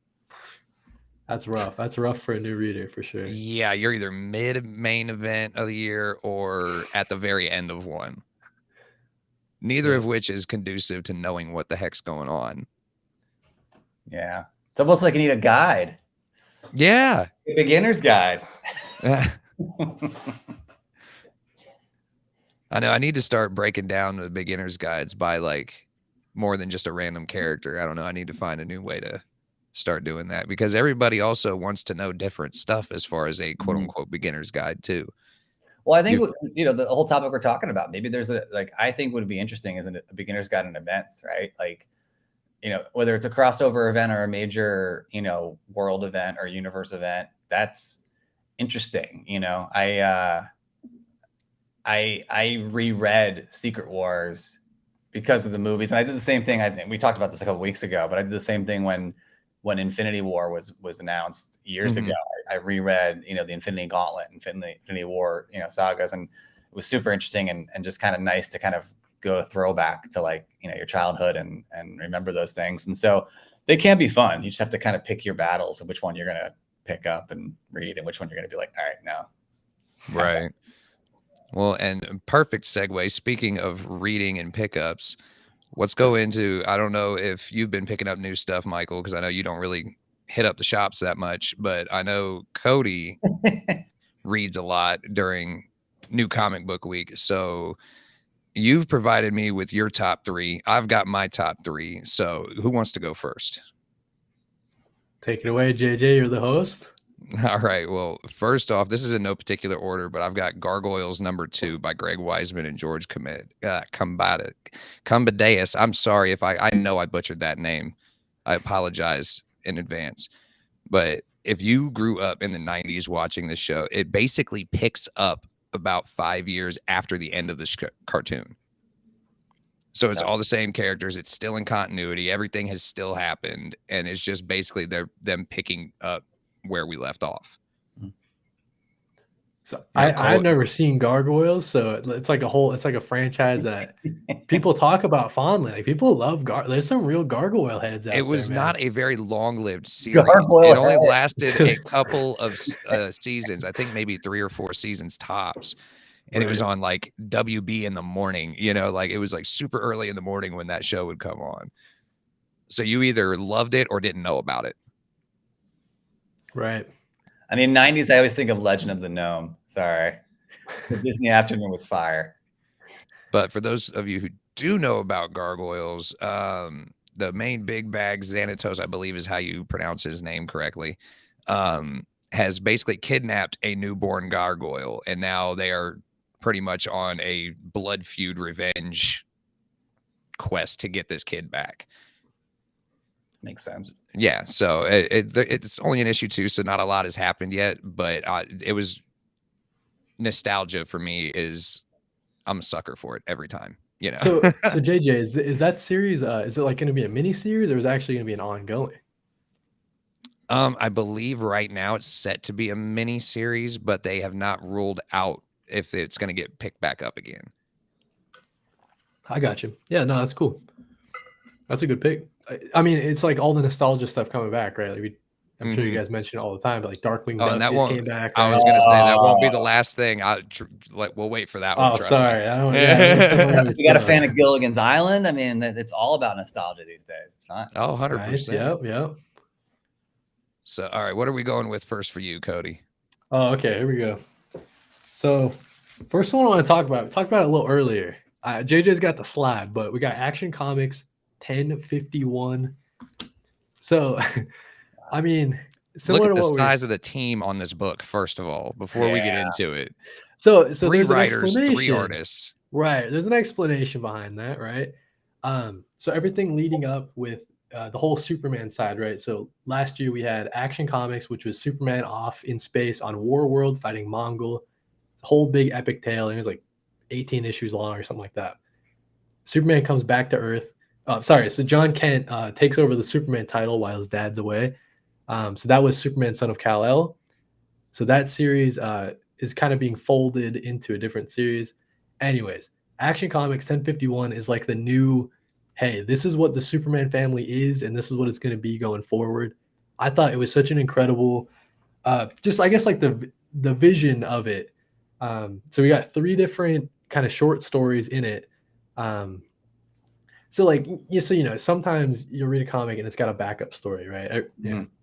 Speaker 6: that's rough. That's rough for a new reader for sure.
Speaker 5: Yeah, you're either mid main event of the year or at the very end of one. Neither of which is conducive to knowing what the heck's going on.
Speaker 7: Yeah. It's almost like you need a guide.
Speaker 5: Yeah.
Speaker 7: A beginner's guide.
Speaker 5: I know I need to start breaking down the beginner's guides by like more than just a random character. I don't know. I need to find a new way to start doing that because everybody also wants to know different stuff as far as a quote unquote beginner's guide too.
Speaker 7: Well, I think the whole topic we're talking about, maybe there's I think would be interesting is a beginner's guide in events, right? Like, whether it's a crossover event or a major, world event or universe event, that's interesting. I reread Secret Wars because of the movies, and I did the same thing. I think we talked about this a couple weeks ago, but I did the same thing when Infinity War was announced years ago. I reread, the Infinity Gauntlet, Infinity War, sagas, and it was super interesting and just kind of nice to kind of go throwback to like, your childhood and remember those things. And so they can be fun. You just have to kind of pick your battles and which one you're going to pick up and read and which one you're going to be like, all right, no.
Speaker 5: Right. Well, and perfect segue. Speaking of reading and pickups, let's go into, I don't know if you've been picking up new stuff, Michael, because I know you don't really hit up the shops that much, but I know Kody reads a lot during New Comic Book Week. So you've provided me with your top 3. I've got my top 3. So who wants to go first?
Speaker 6: Take it away, JJ. You're the host.
Speaker 5: All right. Well, first off, this is in no particular order, but I've got Gargoyles #2 by Greg Weisman and George Combadeus. I'm sorry if I know I butchered that name. I apologize in advance. But if you grew up in the 90s watching this show, it basically picks up about 5 years after the end of the cartoon. So it's all the same characters. It's still in continuity. Everything has still happened. And it's just basically them picking up where we left off.
Speaker 6: So I've never seen Gargoyles, so it's like a franchise that people talk about fondly. Like people love there's some real gargoyle heads out there.
Speaker 5: It was
Speaker 6: man.
Speaker 5: Not a very long-lived series. It only lasted a couple of seasons. I think maybe 3 or 4 seasons tops. And It was on like WB in the morning, like it was like super early in the morning when that show would come on. So you either loved it or didn't know about it.
Speaker 6: Right.
Speaker 7: I mean, 90s, I always think of Legend of the Gnome. Sorry. The Disney afternoon was fire.
Speaker 5: But for those of you who do know about Gargoyles, the main big bag, Xanatos, I believe is how you pronounce his name correctly, has basically kidnapped a newborn gargoyle. And now they are pretty much on a blood feud revenge quest to get this kid back.
Speaker 7: Makes sense.
Speaker 5: Yeah, so it's only an issue 2, so not a lot has happened yet, but it was nostalgia for me. I'm a sucker for it every time,
Speaker 6: So JJ, is that series? Is it like going to be a mini series, or is it actually going to be an ongoing?
Speaker 5: I believe right now it's set to be a mini series, but they have not ruled out if it's going to get picked back up again.
Speaker 6: I got you. Yeah, no, that's cool. That's a good pick. I mean, it's like all the nostalgia stuff coming back, right? Like I'm sure you guys mention it all the time, but like Darkwing
Speaker 5: Oh, and
Speaker 6: Duck
Speaker 5: that
Speaker 6: just
Speaker 5: won't.
Speaker 6: came back.
Speaker 5: I
Speaker 6: Right?
Speaker 5: was gonna say that won't be the last thing. We'll wait for that one.
Speaker 6: Oh,
Speaker 5: Trust
Speaker 6: sorry.
Speaker 5: me.
Speaker 6: I don't. Yeah,
Speaker 7: You got a fan of Gilligan's Island? I mean, it's all about nostalgia these days. It's not.
Speaker 5: Oh, 100%.
Speaker 6: Nice. Yep.
Speaker 5: So, all right, what are we going with first for you, Kody?
Speaker 6: Oh, okay. Here we go. So, first one I want to talk about. We talked about it a little earlier. JJ's got the slide, but we got Action Comics 1051. So, I mean, similar
Speaker 5: Look at
Speaker 6: to
Speaker 5: the
Speaker 6: what
Speaker 5: size of the team on this book, first of all, before we get into it.
Speaker 6: So
Speaker 5: 3
Speaker 6: there's
Speaker 5: writers,
Speaker 6: an
Speaker 5: 3
Speaker 6: explanation.
Speaker 5: artists.
Speaker 6: Right. There's an explanation behind that, right? So everything leading up with the whole Superman side, right? So last year we had Action Comics, which was Superman off in space on War World fighting Mongol. Whole big epic tale. And it was like 18 issues long or something like that. Superman comes back to Earth. So John Kent takes over the Superman title while his dad's away. So that was Superman, Son of Kal-El. So that series is kind of being folded into a different series. Anyways, Action Comics 1051 is like the new, hey, this is what the Superman family is, and this is what it's going to be going forward. I thought it was such an incredible, just I guess like the vision of it. So we got 3 different kind of short stories in it. So like sometimes you'll read a comic and it's got a backup story, right?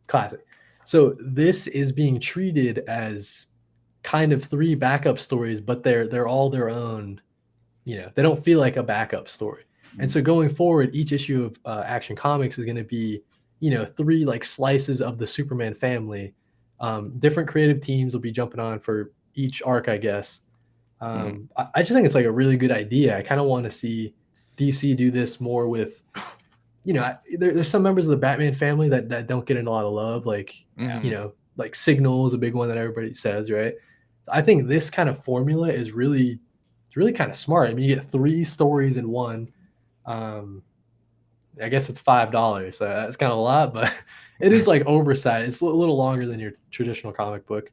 Speaker 6: Classic. So this is being treated as kind of 3 backup stories, but they're all their own. They don't feel like a backup story. And so going forward, each issue of Action Comics is going to be 3 like slices of the Superman family. Different creative teams will be jumping on for each arc, I guess. I just think it's like a really good idea. I kind of want to see DC do this more with, there's some members of the Batman family that don't get a lot of love. Like, like Signal is a big one that everybody says, right? I think this kind of formula is really kind of smart. I mean, you get 3 stories in one. I guess it's $5, so that's kind of a lot, but it is like oversized. It's a little longer than your traditional comic book.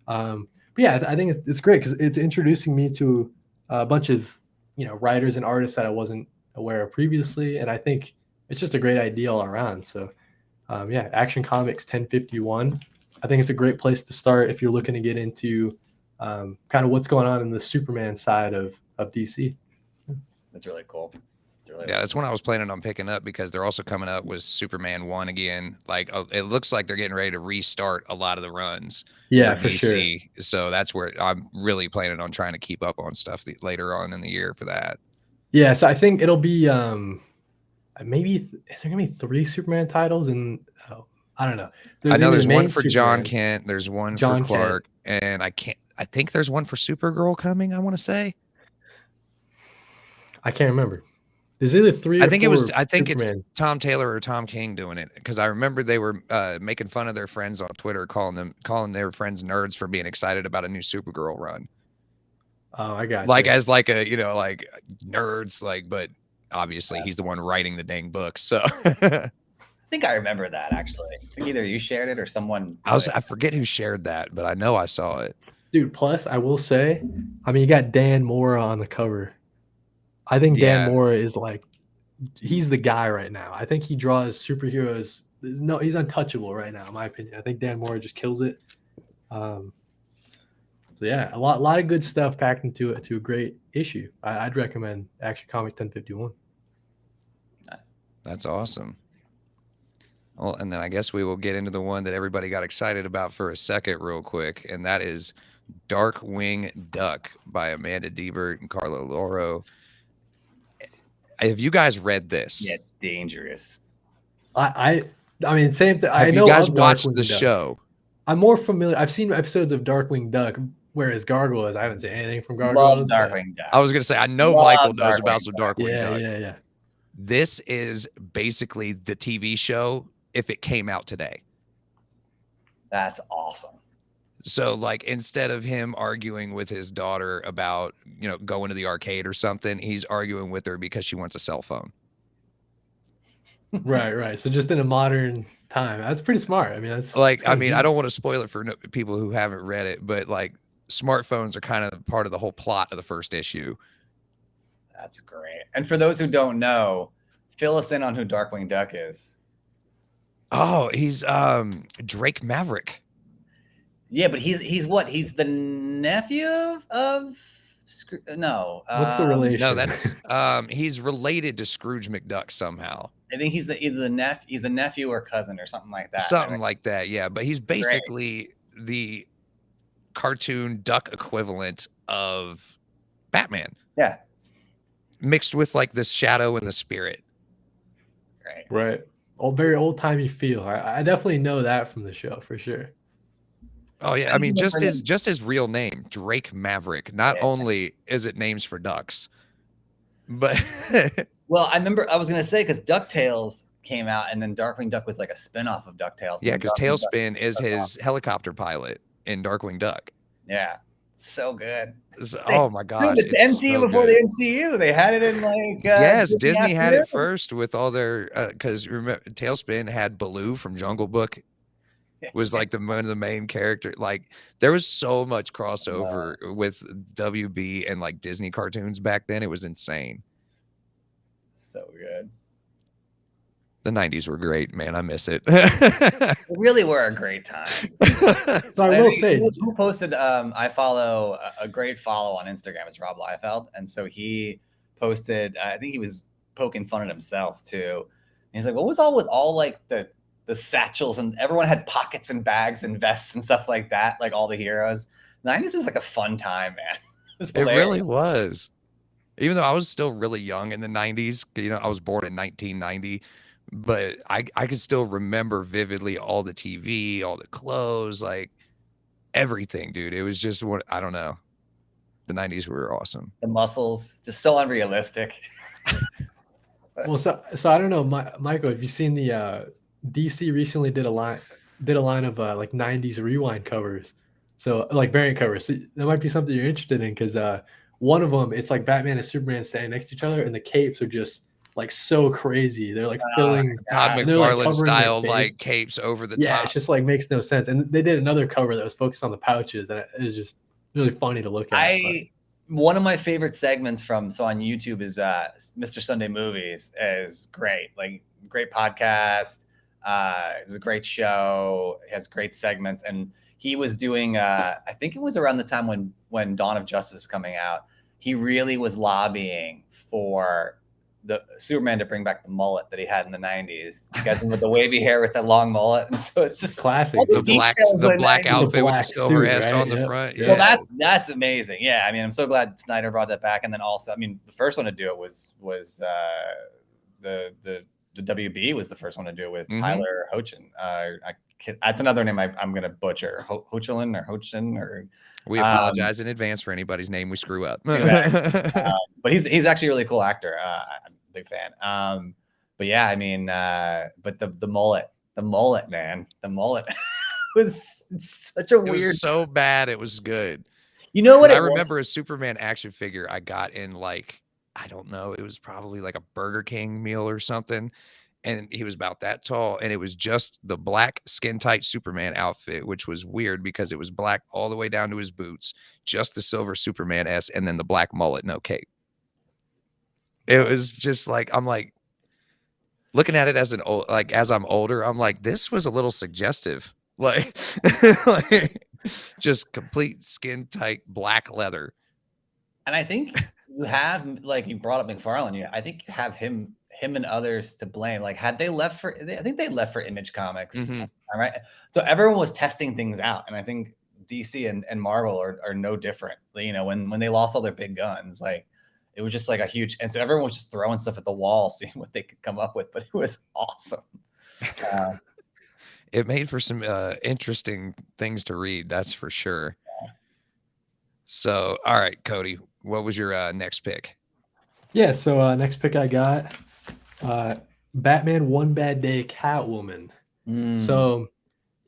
Speaker 6: But yeah, I think it's great because it's introducing me to a bunch of writers and artists that I wasn't aware of previously, and I think it's just a great idea all around. So yeah, Action Comics 1051. I think it's a great place to start if you're looking to get into kind of what's going on in the Superman side of DC.
Speaker 7: That's really cool.
Speaker 5: Yeah, that's one I was planning on picking up because they're also coming up with Superman 1 again. Like, it looks like they're getting ready to restart a lot of the runs.
Speaker 6: Yeah,
Speaker 5: for DC.
Speaker 6: sure.
Speaker 5: So that's where I'm really planning on trying to keep up on stuff later on in the year for that.
Speaker 6: Yeah, so I think it'll be maybe is there gonna be 3 Superman titles? And I don't know.
Speaker 5: I know there's one for John Kent. There's one
Speaker 6: John
Speaker 5: for Clark, and I think there's one for Supergirl coming. I want to say.
Speaker 6: I can't remember. There's either 3 or 4.
Speaker 5: I think it's Tom Taylor or Tom King doing it because I remember they were making fun of their friends on Twitter, calling their friends nerds for being excited about a new Supergirl run.
Speaker 6: Oh, I got
Speaker 5: like
Speaker 6: you.
Speaker 5: As like a like nerds, like, but obviously he's the one writing the dang book. So
Speaker 7: I think I remember that actually. I think either you shared it or someone.
Speaker 5: I forget who shared that, but I know I saw it.
Speaker 6: Dude, plus I will say, I mean, you got Dan Mora on the cover. I think Dan Mora is like, he's the guy right now. I think he draws superheroes. No, he's untouchable right now, in my opinion. I think Dan Mora just kills it. So yeah, a lot of good stuff packed into a great issue. I'd recommend Action Comics 1051.
Speaker 5: That's awesome. Well, and then I guess we will get into the one that everybody got excited about for a second real quick, and that is Darkwing Duck by Amanda Diebert and Carlo Loro. Have you guys read this?
Speaker 7: Yeah, dangerous.
Speaker 6: I mean, same thing.
Speaker 5: Have you guys watched the show?
Speaker 6: I'm more familiar. I've seen episodes of Darkwing Duck, whereas Gargoyles, I haven't seen anything from Gargoyles.
Speaker 7: Love Darkwing Duck.
Speaker 5: I was going to say, I know Michael knows about some Darkwing Duck.
Speaker 6: Yeah.
Speaker 5: This is basically the TV show if it came out today.
Speaker 7: That's awesome.
Speaker 5: So, like, instead of him arguing with his daughter about, going to the arcade or something, he's arguing with her because she wants a cell phone.
Speaker 6: Right. So just in a modern time, that's pretty smart. I mean, that's
Speaker 5: Like, I
Speaker 6: kinda
Speaker 5: mean, I don't
Speaker 6: genius.
Speaker 5: want to spoil it for people who haven't read it, but like smartphones are kind of part of the whole plot of the first issue.
Speaker 7: That's great. And for those who don't know, fill us in on who Darkwing Duck is.
Speaker 5: Oh, he's Drake Maverick.
Speaker 7: Yeah, but he's what? He's the nephew of no.
Speaker 6: What's the relation?
Speaker 5: No, that's he's related to Scrooge McDuck somehow.
Speaker 7: I think he's either the he's a nephew or cousin or something like that.
Speaker 5: Something like that, yeah. But he's
Speaker 7: Great.
Speaker 5: basically the cartoon duck equivalent of Batman.
Speaker 7: Yeah.
Speaker 5: Mixed with like the shadow and the spirit.
Speaker 7: Great.
Speaker 6: Right. Very old-timey feel. I definitely know that from the show for sure.
Speaker 5: Oh yeah, I mean just his real name, Drake Maverick. Not only is it names for ducks, but
Speaker 7: well, I remember I was gonna say because DuckTales came out and then Darkwing Duck was like a spin-off of DuckTales.
Speaker 5: Yeah, because Tailspin is his helicopter pilot in Darkwing Duck.
Speaker 7: Yeah. So good.
Speaker 5: Oh my gosh.
Speaker 7: It's MCU before the MCU. They had it in like
Speaker 5: yes, Disney had it first with all their because remember Tailspin had Baloo from Jungle Book was like one of the main characters. Like there was so much crossover with WB and like Disney cartoons back then. It was insane.
Speaker 7: So good.
Speaker 5: The 90s were great, man. I miss it.
Speaker 7: They really were a great time.
Speaker 6: So I will say,
Speaker 7: who posted? I follow a great follow on Instagram. It's Rob Liefeld, and so he posted. I think he was poking fun at himself too. And he's like, "What was all with all like the satchels and everyone had pockets and bags and vests and stuff like that? Like all the heroes. The 90s was like a fun time, man.
Speaker 5: It really was. Even though I was still really young in the 90s, you know, I was born in 1990. But I can still remember vividly all the TV, all the clothes, like everything, dude. It was just what I don't know. The 90s were awesome.
Speaker 7: The muscles, just so unrealistic.
Speaker 6: Well, so I don't know, Michael, have you seen the DC recently did a line of like 90s rewind covers. So like variant covers. So that might be something you're interested in because one of them, it's like Batman and Superman standing next to each other and the capes are just like so crazy. They're like filling
Speaker 5: Todd McFarlane style like capes over the top.
Speaker 6: Yeah, it's just like makes no sense. And they did another cover that was focused on the pouches, and it was just really funny to look at.
Speaker 7: One of my favorite segments so on YouTube is Mr. Sunday Movies is great. Like great podcast. It's a great show. It has great segments. And he was doing I think it was around the time when Dawn of Justice is coming out. He really was lobbying for the Superman to bring back the mullet that he had in the 90s. You guys with the wavy hair with the long mullet. And so it's just
Speaker 6: classic.
Speaker 5: The black outfit with the silver S on the front. Yeah.
Speaker 7: Well, that's amazing. Yeah. I mean, I'm so glad Snyder brought that back. And then also, I mean, the first one to do it was the WB was the first one to do it with Tyler Hoechlin. That's another name I'm going to butcher. Hoechlin or Hoechlin or.
Speaker 5: We apologize in advance for anybody's name we screw up.
Speaker 7: But he's actually a really cool actor. I'm a big fan. But yeah, I mean, but the mullet, man, the mullet was such a weird.
Speaker 5: It was so bad, it was good.
Speaker 7: You know what?
Speaker 5: I remember a Superman action figure I got in like I don't know. It was probably like a Burger King meal or something. And he was about that tall, and it was just the black skin tight Superman outfit, which was weird because it was black all the way down to his boots, just the silver Superman S, and then the black mullet, no cape. It was just like I'm like looking at it as as I'm older, I'm like, this was a little suggestive, like just complete skin tight black leather.
Speaker 7: And I think you have like you brought up McFarlane. I think you have him and others to blame. Like had they left for, I think they left for Image Comics. All right. So everyone was testing things out. And I think DC and Marvel are no different. You know, when they lost all their big guns, like it was just like a huge, and so everyone was just throwing stuff at the wall, seeing what they could come up with, but it was awesome.
Speaker 5: It made for some interesting things to read. That's for sure. Yeah. So, all right, Kody, what was your next pick?
Speaker 6: Yeah. So next pick I got, Batman One Bad Day Catwoman. So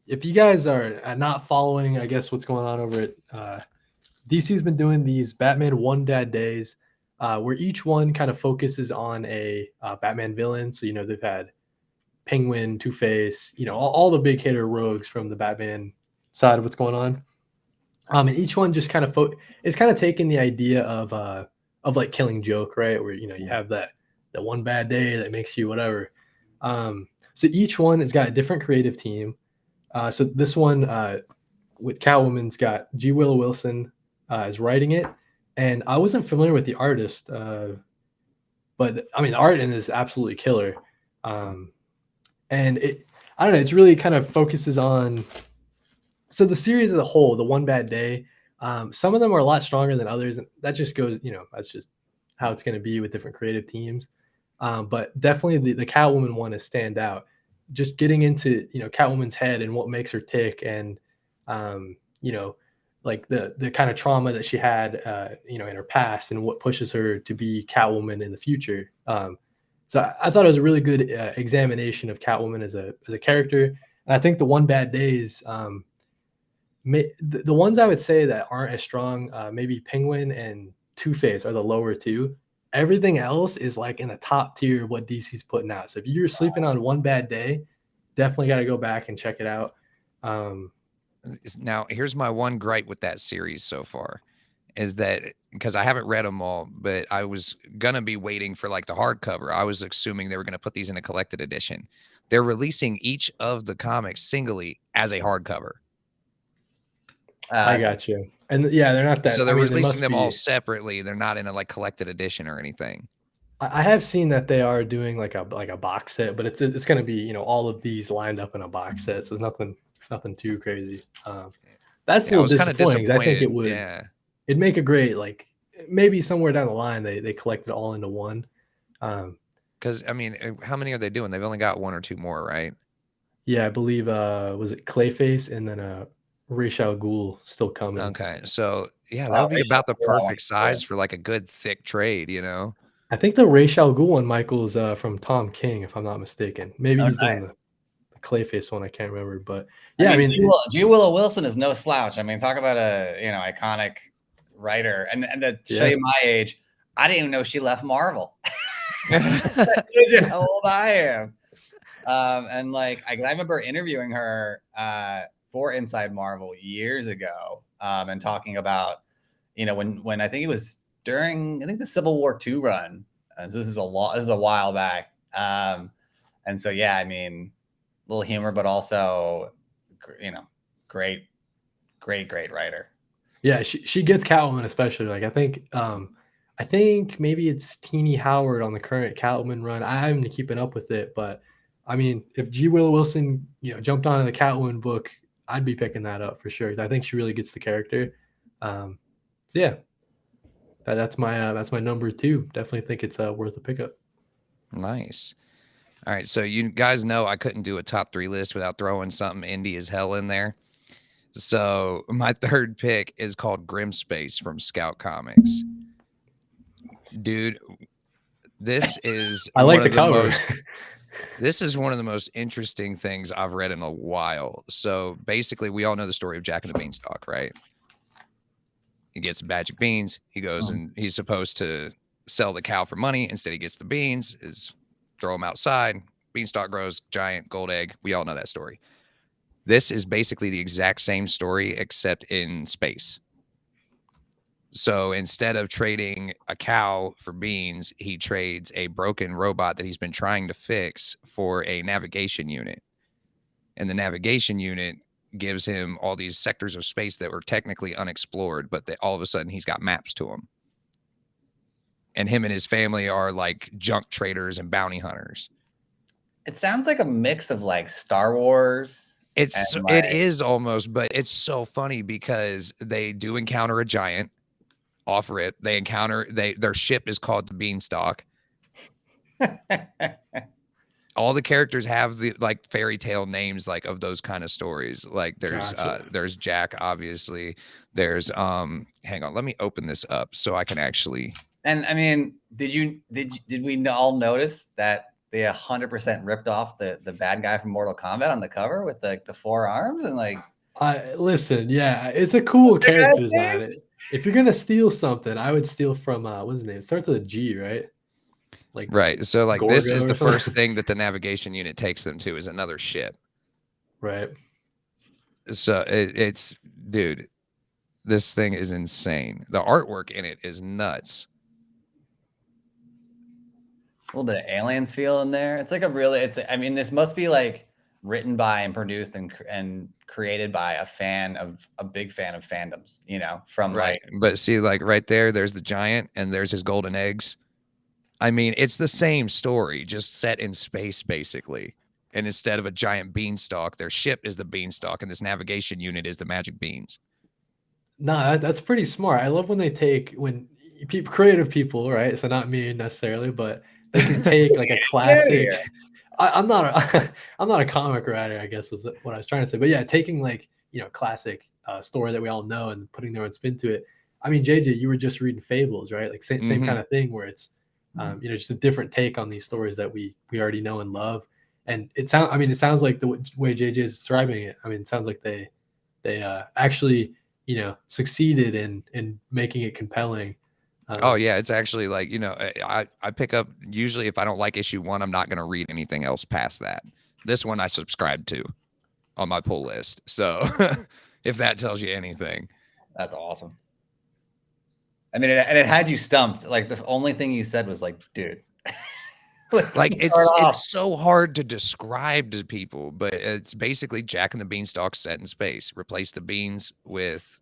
Speaker 6: if you guys are not following, I guess, what's going on over at DC's been doing these Batman One Bad Days where each one kind of focuses on a Batman villain. So, you know, they've had Penguin, Two-Face, all the big hitter rogues from the Batman side of what's going on. And each one just kind of it's kind of taking the idea of like Killing Joke, right? Where you have that one bad day that makes you whatever. So each one has got a different creative team. So this one with Catwoman's got G. Willow Wilson is writing it, and I wasn't familiar with the artist, but I mean the art in this is absolutely killer. And I don't know, it's really kind of focuses on. So the series as a whole, the One Bad Day, some of them are a lot stronger than others, and that just goes, that's just how it's going to be with different creative teams. But definitely the Catwoman one is stand out. Just getting into Catwoman's head and what makes her tick, and like the kind of trauma that she had in her past, and what pushes her to be Catwoman in the future. So I thought it was a really good examination of Catwoman as a character. And I think the One Bad Days. The ones I would say that aren't as strong, maybe Penguin and Two-Face are the lower two. Everything else is like in the top tier of what DC's putting out. So if you're sleeping on One Bad Day, definitely got to go back and check it out.
Speaker 5: Now, here's my one gripe with that series so far, is that because I haven't read them all, but I was gonna be waiting for like the hardcover. I was assuming they were gonna put these in a collected edition. They're releasing each of the comics singly as a hardcover.
Speaker 6: I got you. And yeah, they're not that.
Speaker 5: So they're releasing them all separately. They're not in a like collected edition or anything.
Speaker 6: I have seen that they are doing like a box set, but it's going to be all of these lined up in a box set, so it's nothing too crazy. That's a little disappointing. I think it would. Yeah. It'd make a great maybe somewhere down the line they collect it all into one.
Speaker 5: Because I mean, how many are they doing? They've only got one or two more, right?
Speaker 6: Yeah, I believe was it Clayface and then Ra's al Ghul still coming.
Speaker 5: Okay, so yeah, that would be about the perfect size for like a good thick trade,
Speaker 6: I think the Ra's al Ghul one, Michael, is from Tom King, if I'm not mistaken. Maybe he's doing the Clayface one. I can't remember, but yeah, I mean
Speaker 7: G. Willow Wilson is no slouch. I mean, talk about a iconic writer, and to show you my age, I didn't even know she left Marvel. How old I am. And I remember interviewing her for Inside Marvel years ago, and talking about when I think it was during the Civil War II run. So this is a while back. And so yeah, I mean, a little humor, but also great writer.
Speaker 6: Yeah, she gets Catwoman especially. I think maybe it's Teenie Howard on the current Catwoman run. I haven't been keeping up with it, but I mean, if G. Willow Wilson, jumped onto the Catwoman book, I'd be picking that up for sure, because I think she really gets the character. So yeah, that's my number 2. Definitely think it's worth a pickup.
Speaker 5: Nice. All right, so you guys know I couldn't do a top 3 list without throwing something indie as hell in there. So my third pick is called Grimspace from Scout Comics. Dude, this is
Speaker 6: I like the cover.
Speaker 5: This is one of the most interesting things I've read in a while. So basically, we all know the story of Jack and the Beanstalk, right? He gets magic beans. He goes and he's supposed to sell the cow for money. Instead, he gets the beans, throw them outside. Beanstalk grows, giant gold egg. We all know that story. This is basically the exact same story, except in space. So instead of trading a cow for beans, he trades a broken robot that he's been trying to fix for a navigation unit. And the navigation unit gives him all these sectors of space that were technically unexplored, but all of a sudden he's got maps to them. And him and his family are like junk traders and bounty hunters.
Speaker 7: It sounds like a mix of Star Wars.
Speaker 5: It is almost, but it's so funny because they do encounter a giant. Offer it. They encounter their ship is called the Beanstalk. All the characters have the fairy tale names of those kind of stories. There's Jack, obviously. There's hang on, let me open this up so I can actually.
Speaker 7: And I mean, did we all notice that they 100% ripped off the bad guy from Mortal Kombat on the cover with the 4 arms and
Speaker 6: listen, yeah, it's a cool character design. If you're gonna steal something, I would steal from what's his name? It starts with a G, right? like
Speaker 5: Right. So like this
Speaker 6: Gorgo
Speaker 5: is
Speaker 6: or
Speaker 5: the
Speaker 6: something.
Speaker 5: first thing that the navigation unit takes them to is another ship.
Speaker 6: Right.
Speaker 5: So it's dude, this thing is insane. The artwork in it is nuts.
Speaker 7: A little bit of aliens feel in there. It's like a really, I mean, this must be like written by and produced and created by a big fan of fandoms, you know, from
Speaker 5: Right. But see, like right there's the giant and there's his golden eggs. I mean, it's the same story, just set in space, basically. And instead of a giant beanstalk, their ship is the beanstalk, and this navigation unit is the magic beans.
Speaker 6: No, that's pretty smart. I love when creative people, right? So not me necessarily, but they can take like a classic. I'm not I'm not a comic writer, I guess is what I was trying to say. But yeah, taking like classic story that we all know and putting their own spin to it. I mean, JJ, you were just reading Fables, right? Like same kind of thing where it's just a different take on these stories that we already know and love. And it sounds like the way JJ is describing it. I mean, it sounds like they actually succeeded in making it compelling.
Speaker 5: Oh yeah, it's actually like I pick up usually if I don't like issue 1, I'm not going to read anything else past that. This one I subscribe to on my pull list. So if that tells you anything,
Speaker 7: that's awesome. I mean, and it had you stumped. Like the only thing you said was like, dude.
Speaker 5: Like it's so hard to describe to people, but it's basically Jack and the Beanstalk set in space. Replace the beans with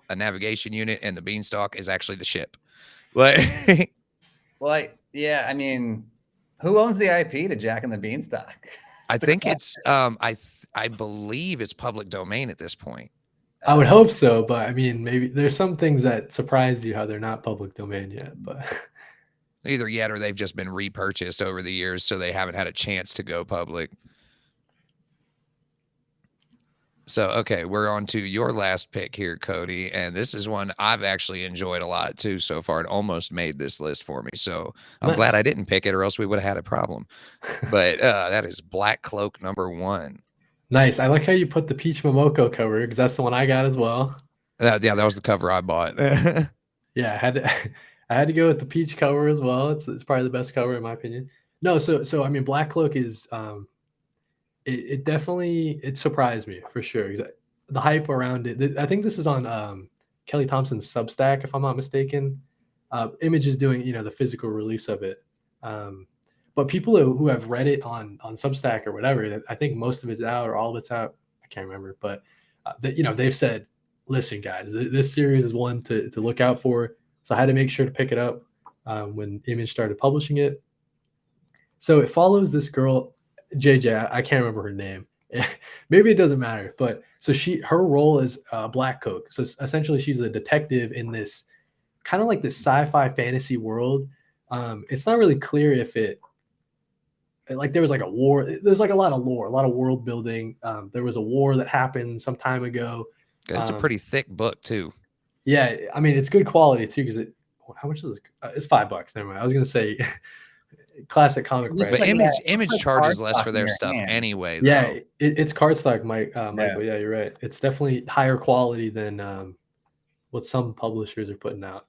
Speaker 5: a navigation unit, and the beanstalk is actually the ship. Like,
Speaker 7: well, yeah, I mean, who owns the IP to Jack and the Beanstalk?
Speaker 5: I think it's I believe it's public domain at this point.
Speaker 6: I would hope so, but I mean, maybe there's some things that surprise you how they're not public domain yet, but
Speaker 5: either yet or they've just been repurchased over the years, so they haven't had a chance to go public. So, okay, we're on to your last pick here, Kody, and this is one I've actually enjoyed a lot too so far. It almost made this list for me, so I'm glad I didn't pick it, or else we would have had a problem. But that is Black Cloak #1.
Speaker 6: Nice. I like how you put the Peach Momoko cover because that's the one I got as well.
Speaker 5: Yeah, that was the cover I bought.
Speaker 6: Yeah, I had to go with the Peach cover as well. It's probably the best cover in my opinion. No, so I mean, Black Cloak is it definitely surprised me for sure. The hype around it. I think this is on Kelly Thompson's Substack, if I'm not mistaken. Image is doing the physical release of it. But people who have read it on Substack or whatever, I think most of it's out or all of it's out. I can't remember, but they've said, listen, guys, this series is one to look out for. So I had to make sure to pick it up when Image started publishing it. So it follows this girl, JJ. I can't remember her name. Maybe it doesn't matter. But so her role is Black Cloak. So essentially, she's a detective in this kind of like this sci-fi fantasy world. It's not really clear if there was like a war. There's like a lot of lore, a lot of world building. There was a war that happened some time ago.
Speaker 5: It's a pretty thick book too.
Speaker 6: Yeah, I mean it's good quality too because how much is this? It's $5. Never mind. I was gonna say classic comic price.
Speaker 5: But Image charges less for their stuff anyway.
Speaker 6: Yeah, it's cardstock, Michael. Yeah, you're right. It's definitely higher quality than what some publishers are putting out.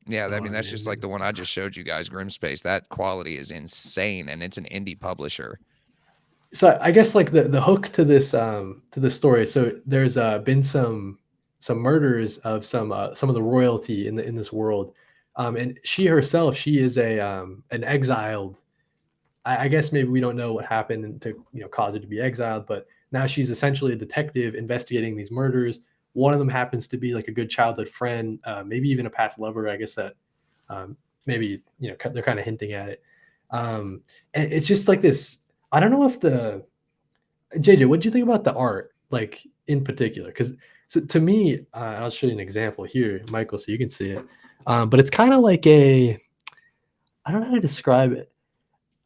Speaker 5: Yeah, I mean that's just like the one I just showed you guys, Grimspace. That quality is insane, and it's an indie publisher.
Speaker 6: So I guess like the hook to this story. So there's been some murders of some of the royalty in this world, and she herself, she is an exiled. I guess maybe we don't know what happened to cause her to be exiled, but now she's essentially a detective investigating these murders. One of them happens to be like a good childhood friend, maybe even a past lover. I guess that maybe they're kind of hinting at it, and it's just like this. I don't know if JJ, what do you think about the art, like in particular? Because to me, I'll show you an example here, Michael, so you can see it. But it's kind of like I don't know how to describe it.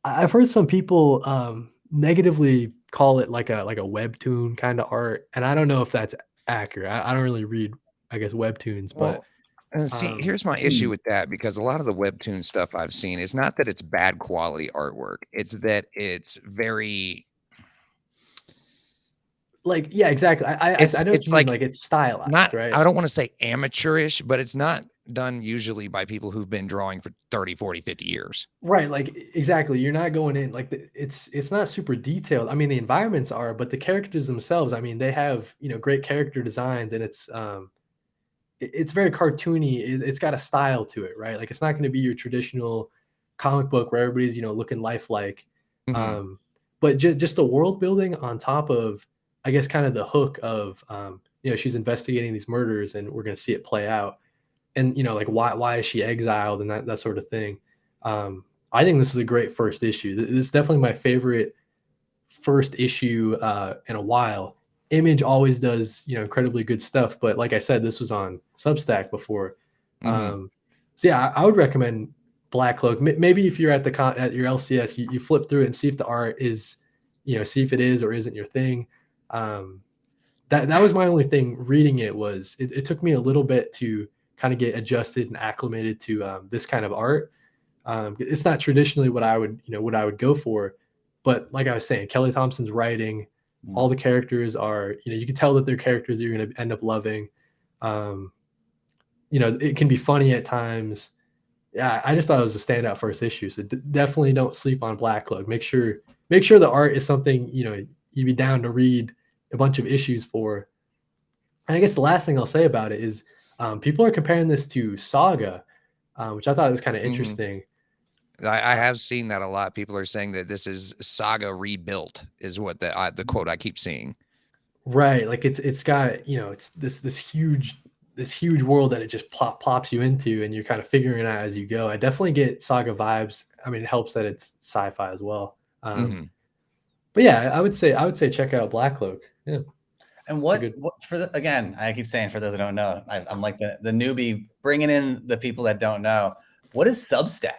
Speaker 6: I've heard some people negatively call it like a webtoon kind of art, and I don't know if that's accurate. I don't really read, I guess, webtoons, but
Speaker 5: see, here's my issue with that, because a lot of the webtoon stuff I've seen, it's not that it's bad quality artwork. It's that it's very
Speaker 6: yeah, exactly. I know what you mean, like it's stylized, right?
Speaker 5: I don't want to say amateurish, but it's not done usually by people who've been drawing for 30, 40, 50 years.
Speaker 6: Right, like exactly. You're not going in like it's not super detailed. I mean, the environments are, but the characters themselves, I mean, they have, great character designs, and it's very cartoony. It's got a style to it, right? Like it's not going to be your traditional comic book where everybody's, looking lifelike.
Speaker 5: Mhm.
Speaker 6: But just the world building on top of, I guess, kind of the hook of, she's investigating these murders and we're going to see it play out. And, like why is she exiled and that sort of thing. I think this is a great first issue. This is definitely my favorite first issue in a while. Image always does, incredibly good stuff, but like I said, this was on Substack before.
Speaker 5: Mhm.
Speaker 6: So yeah, I would recommend Black Cloak. Maybe if you're at at your LCS, you flip through it and see if the art is, see if it is or isn't your thing. That was my only thing reading it. Was it took me a little bit to kind of get adjusted and acclimated to this kind of art. It's not traditionally what I would, what I would go for, but like I was saying, Kelly Thompson's writing, all the characters are, you can tell that they're characters that you're going to end up loving. Um, it can be funny at times. Yeah, I just thought it was a standout first issue. So definitely don't sleep on Black Cloak. Make sure the art is something, you'd be down to read a bunch of issues for. And I guess the last thing I'll say about it is people are comparing this to Saga, which I thought was kind of
Speaker 5: Mhm.
Speaker 6: interesting.
Speaker 5: I have seen that a lot. People are saying that this is Saga rebuilt, is what the quote I keep seeing.
Speaker 6: Right, like it's got, it's this huge world that it just plops you into, and you're kind of figuring it out as you go. I definitely get Saga vibes. I mean, it helps that it's sci-fi as well.
Speaker 5: Mhm.
Speaker 6: But yeah, I would say check out Black Cloak. Yeah.
Speaker 7: And
Speaker 6: Good.
Speaker 7: what again, I keep saying for those that don't know, I'm like the newbie bringing in the people that don't know. What is Substack?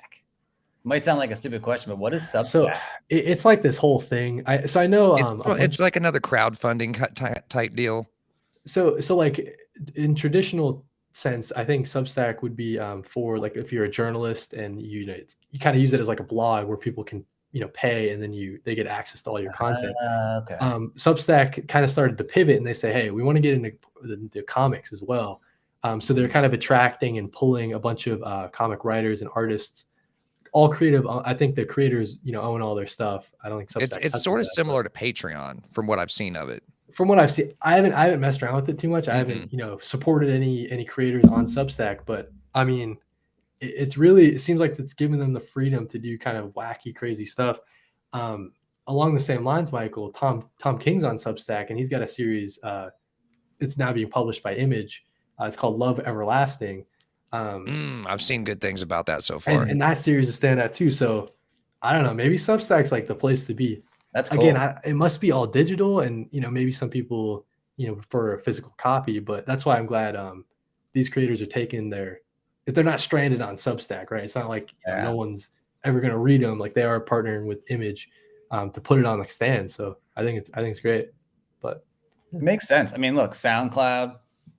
Speaker 7: Might sound like a stupid question, but what is
Speaker 6: So
Speaker 7: Substack?
Speaker 6: it's like this whole thing. I know a bunch.
Speaker 5: It's like another crowdfunding type deal.
Speaker 6: So like in traditional sense, I think Substack would be for like if you're a journalist and you kind of use it as like a blog where people can pay, and then they get access to all your content.
Speaker 7: Okay.
Speaker 6: Substack kind of started to pivot, and they say, hey, we want to get into comics as well. So they're kind of attracting and pulling a bunch of comic writers and artists, all creative. I think the creators own all their stuff. I don't think Substack
Speaker 5: It's
Speaker 6: touches
Speaker 5: sort of
Speaker 6: that, but
Speaker 5: similar to Patreon from what I've seen of it.
Speaker 6: from what I've seen, I haven't messed around with it too much. I haven't supported any creators on Substack, but I mean, it seems like it's giving them the freedom to do kind of wacky, crazy stuff. Along the same lines, Michael, Tom King's on Substack, and he's got a series. It's now being published by Image. It's called Love Everlasting.
Speaker 5: I've seen good things about that so far.
Speaker 6: And that series is standout too. So I don't know, maybe Substack's like the place to be.
Speaker 7: That's cool.
Speaker 6: Again, it must be all digital, and maybe some people prefer a physical copy, but that's why I'm glad these creators are taking if they're not stranded on Substack, right? It's not like no one's ever going to read them. Like they are partnering with Image to put it on the stand. So I think it's great. But
Speaker 7: it makes sense. I mean, look, SoundCloud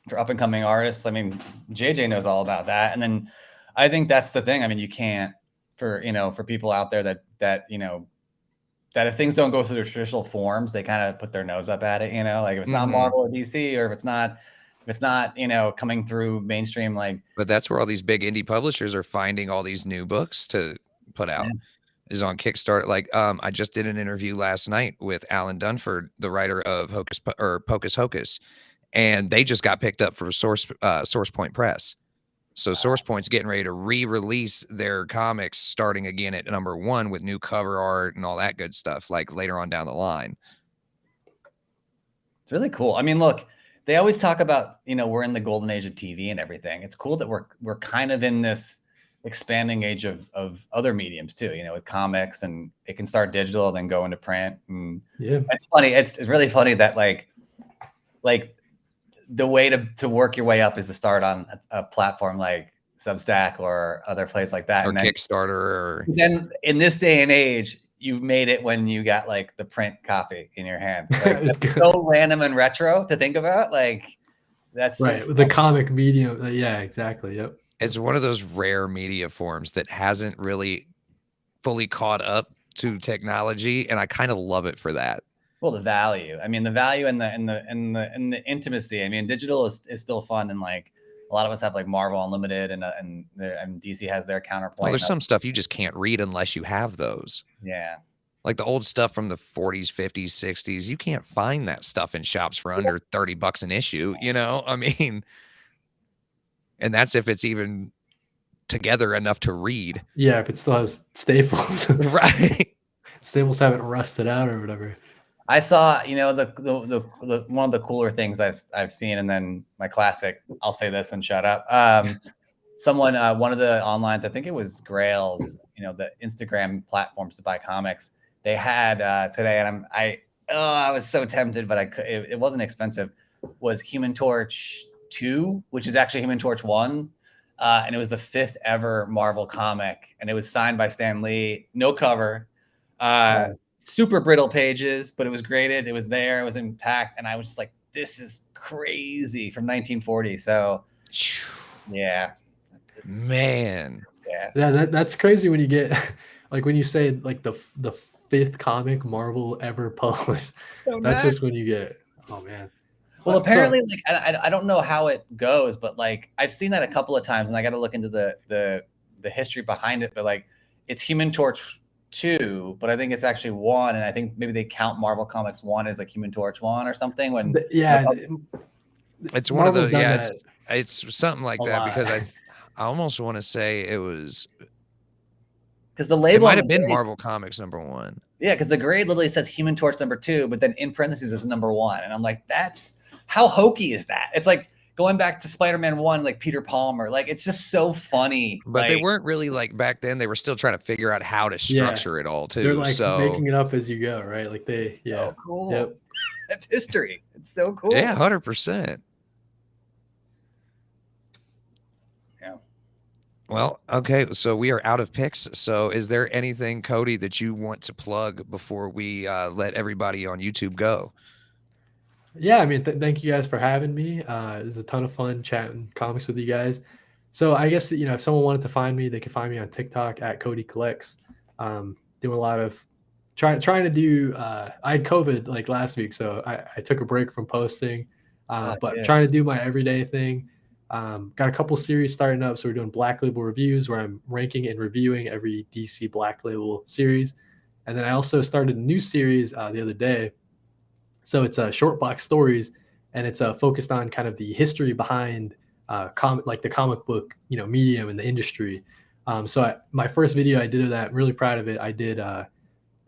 Speaker 7: for up and coming artists. I mean, JJ knows all about that. And then I think that's the thing. I mean, you can't for people out there that that if things don't go through the traditional forms, they kind of put their nose up at it, like if it's not Marvel or DC, or if it's not, coming through mainstream, like.
Speaker 5: But that's where all these big indie publishers are finding all these new books to put out. Is on Kickstarter. Like, I just did an interview last night with Alan Dunford, the writer of Pocus Hocus, and they just got picked up for Source Point Press. So Source Point's getting ready to re-release their comics, starting again at #1 with new cover art and all that good stuff, like later on down the line.
Speaker 7: It's really cool. I mean, look, they always talk about, we're in the golden age of TV and everything. It's cool that we're kind of in this expanding age of other mediums too, with comics, and it can start digital, then go into print. And
Speaker 6: yeah,
Speaker 7: it's funny. It's really funny that like the way to work your way up is to start on a platform like Substack or other places like that,
Speaker 5: or
Speaker 7: and then,
Speaker 5: Kickstarter. Or
Speaker 7: then in this day and age, you've made it when you got like the print copy in your hand. Like, that's so random and retro to think about. Like that's
Speaker 6: right.
Speaker 7: so
Speaker 6: The comic medium. Yeah, exactly. Yep.
Speaker 5: It's one of those rare media forms that hasn't really fully caught up to technology, and I kind of love it for that.
Speaker 7: Well, the value. I mean, the value and the intimacy. I mean, digital is still fun, and like a lot of us have like Marvel Unlimited, and DC has their counterpoint.
Speaker 5: Well, there's some stuff you just can't read unless you have those.
Speaker 7: Yeah.
Speaker 5: Like the old stuff from the 40s, 50s, 60s, you can't find that stuff in shops for under $30 an issue, you know? I mean, and that's if it's even together enough to read.
Speaker 6: Yeah, if it still has staples.
Speaker 5: Right.
Speaker 6: Staples haven't rusted out or whatever.
Speaker 7: I saw, the one of the cooler things I've seen, and then my classic, I'll say this and shut up. Someone, one of the onlines, I think it was Grails, the Instagram platforms to buy comics. They had today, and I was so tempted, but it wasn't expensive. Was Human Torch 2, which is actually Human Torch 1, and it was the 5th ever Marvel comic, and it was signed by Stan Lee, no cover. Super brittle pages, but it was graded. It was there. It was intact. And I was just like, this is crazy, from 1940. So, yeah.
Speaker 5: Man.
Speaker 6: Yeah, that's crazy when you get, like, when you say, like, the 5th comic Marvel ever published.
Speaker 7: So
Speaker 6: that's just when you get, oh, man.
Speaker 7: Well, apparently, I don't know how it goes, but, like, I've seen that a couple of times, and I got to look into the history behind it. But, like, it's Human Torch 2, but I think it's actually 1, and I think maybe they count Marvel Comics 1 as like Human Torch 1 or something. When
Speaker 5: it's one of the it's something like that, because I almost want to say it was
Speaker 7: because the label
Speaker 5: might have been Marvel Comics #1.
Speaker 7: Yeah, because the grade literally says Human Torch #2, but then in parentheses is #1, and I'm like, that's how hokey is that? It's like going back to Spider-Man 1, like Peter Palmer, like it's just so funny.
Speaker 5: But they weren't really, like, back then. They were still trying to figure out how to structure it all too.
Speaker 6: They're like making it up as you go, right? Like
Speaker 7: Oh, cool.
Speaker 6: Yep.
Speaker 7: That's history. It's so cool.
Speaker 5: Yeah, 100%.
Speaker 7: Yeah.
Speaker 5: Well, okay, so we are out of picks. So is there anything, Kody, that you want to plug before we let everybody on YouTube go?
Speaker 6: Yeah, I mean, thank you guys for having me. It was a ton of fun chatting comics with you guys. So I guess, if someone wanted to find me, they can find me on TikTok at KodyCollects. Doing a lot of trying to do, I had COVID like last week, so I took a break from posting, but trying to do my everyday thing. Got a couple series starting up. So we're doing Black Label reviews where I'm ranking and reviewing every DC Black Label series. And then I also started a new series the other day. So it's short box stories, and it's focused on kind of the history behind the comic book, medium and the industry. So my first video I did of that, I'm really proud of it. I did,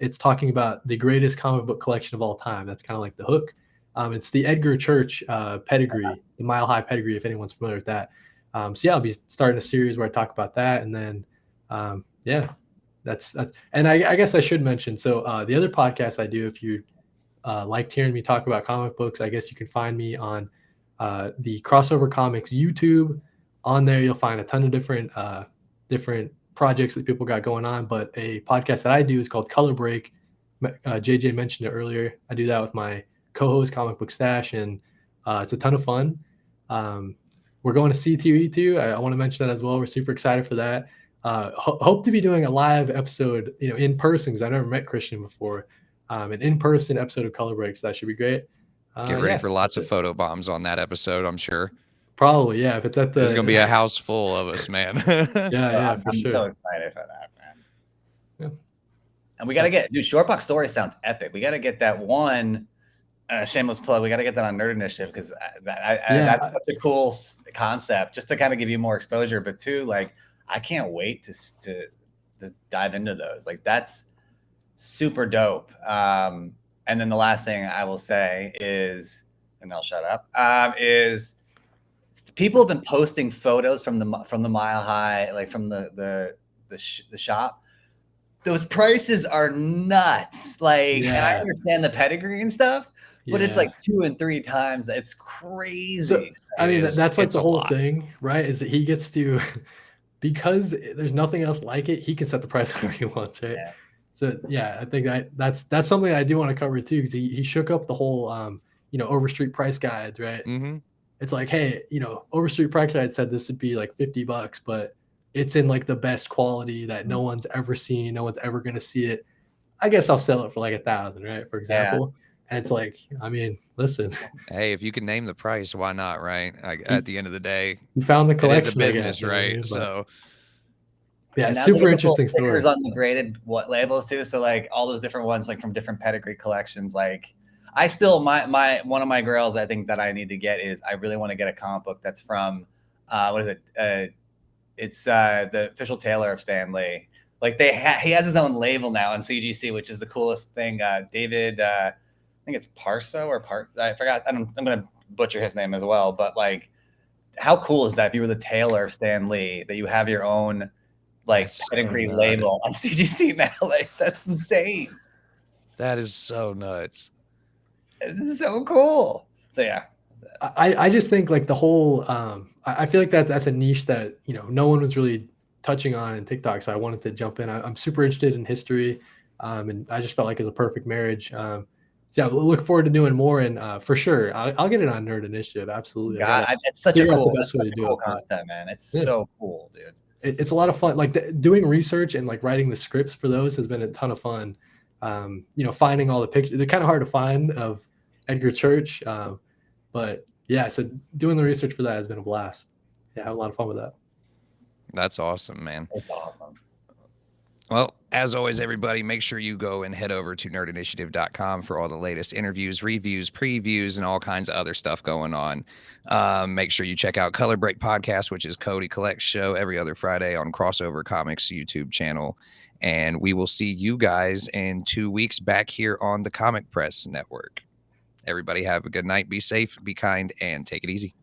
Speaker 6: it's talking about the greatest comic book collection of all time. That's kind of like the hook. It's the Edgar Church pedigree, the Mile High pedigree, if anyone's familiar with that. So yeah, I'll be starting a series where I talk about that. And then, that's, and I guess I should mention, so the other podcast I do, if you liked hearing me talk about comic books, I guess you can find me on the Crossover Comics YouTube. On there, you'll find a ton of different projects that people got going on. But a podcast that I do is called Color Break. JJ mentioned it earlier. I do that with my co-host Comic Book Stash, and it's a ton of fun. We're going to C2E2. I want to mention that as well. We're super excited for that. Hope to be doing a live episode, in person, because I never met Christian before. An in-person episode of Color Breaks. That should be great.
Speaker 5: Get ready for lots of photo bombs on that episode, I'm sure.
Speaker 6: Probably, yeah. If it's at
Speaker 5: there's gonna be a house full of us, man.
Speaker 6: yeah, for
Speaker 7: I'm
Speaker 6: sure.
Speaker 7: so excited for that, man.
Speaker 6: Yeah.
Speaker 7: And we gotta get, dude, Short Box Story sounds epic. We gotta get that one. Shameless plug. We gotta get that on Nerd Initiative, because that's such a cool concept, just to kind of give you more exposure. But too, like, I can't wait to dive into those. Like, that's super dope. And then the last thing I will say is, and I'll shut up, is people have been posting photos from the Mile High, like from the shop. Those prices are nuts. Like, and I understand the pedigree and stuff, but it's like 2 and 3 times. It's crazy.
Speaker 6: So, I mean, that's like the whole thing, right? Is that he gets to, because there's nothing else like it, he can set the price whatever he wants, right? Yeah. So yeah, I think that's something I do want to cover too, because he shook up the whole Overstreet price guide, right?
Speaker 5: Mm-hmm.
Speaker 6: It's like, hey, Overstreet price guide said this would be like $50, but it's in like the best quality that no one's ever seen, no one's ever gonna see it. I guess I'll sell it for like $1,000, right? For example. And it's like, I mean, listen,
Speaker 5: Hey, if you can name the price, why not, right? At the end of the day,
Speaker 6: you found the
Speaker 5: it
Speaker 6: collection.
Speaker 5: is a business,
Speaker 6: I guess, you know what I
Speaker 5: right?
Speaker 6: mean? But,
Speaker 5: So
Speaker 6: yeah,
Speaker 7: And
Speaker 6: it's
Speaker 7: now they
Speaker 6: super
Speaker 7: get little
Speaker 6: interesting
Speaker 7: stickers
Speaker 6: story.
Speaker 7: on the graded labels too. So like all those different ones, like from different pedigree collections. Like I still my one of my grails I think that I need to get is I really want to get a comic book that's from what is it? It's the official tailor of Stan Lee. Like he has his own label now on CGC, which is the coolest thing. David, I think it's Parso or I forgot. I'm gonna butcher his name as well. But like, how cool is that? If you were the tailor of Stan Lee, that you have your own like
Speaker 5: That's so
Speaker 7: pedigree
Speaker 5: nuts.
Speaker 7: label on CGC now. Like that's insane.
Speaker 5: that is so nuts.
Speaker 7: It's so cool. So yeah.
Speaker 6: I just think like the whole I feel like that's a niche that no one was really touching on in TikTok, so I wanted to jump in. I'm super interested in history, and I just felt like it was a perfect marriage. So yeah, look forward to doing more, and for sure I'll get it on Nerd Initiative. Absolutely,
Speaker 7: God, it's such a
Speaker 6: figure out
Speaker 7: cool,
Speaker 6: the best way to
Speaker 7: such a
Speaker 6: do
Speaker 7: cool
Speaker 6: it, but
Speaker 7: concept, man. It's
Speaker 6: yeah.
Speaker 7: so cool, dude.
Speaker 6: It's a lot of fun. Like doing research and like writing the scripts for those has been a ton of fun. Finding all the pictures, they're kind of hard to find of Edgar Church, but yeah, so doing the research for that has been a blast. Yeah, I have a lot of fun with that.
Speaker 5: That's awesome, man.
Speaker 7: It's awesome.
Speaker 5: Well, as always, everybody, make sure you go and head over to nerdinitiative.com for all the latest interviews, reviews, previews, and all kinds of other stuff going on. Make sure you check out Color Break Podcast, which is KodyCollects show every other Friday on Crossover Comics YouTube channel. And we will see you guys in 2 weeks back here on the Comic Press Network. Everybody have a good night. Be safe, be kind, and take it easy.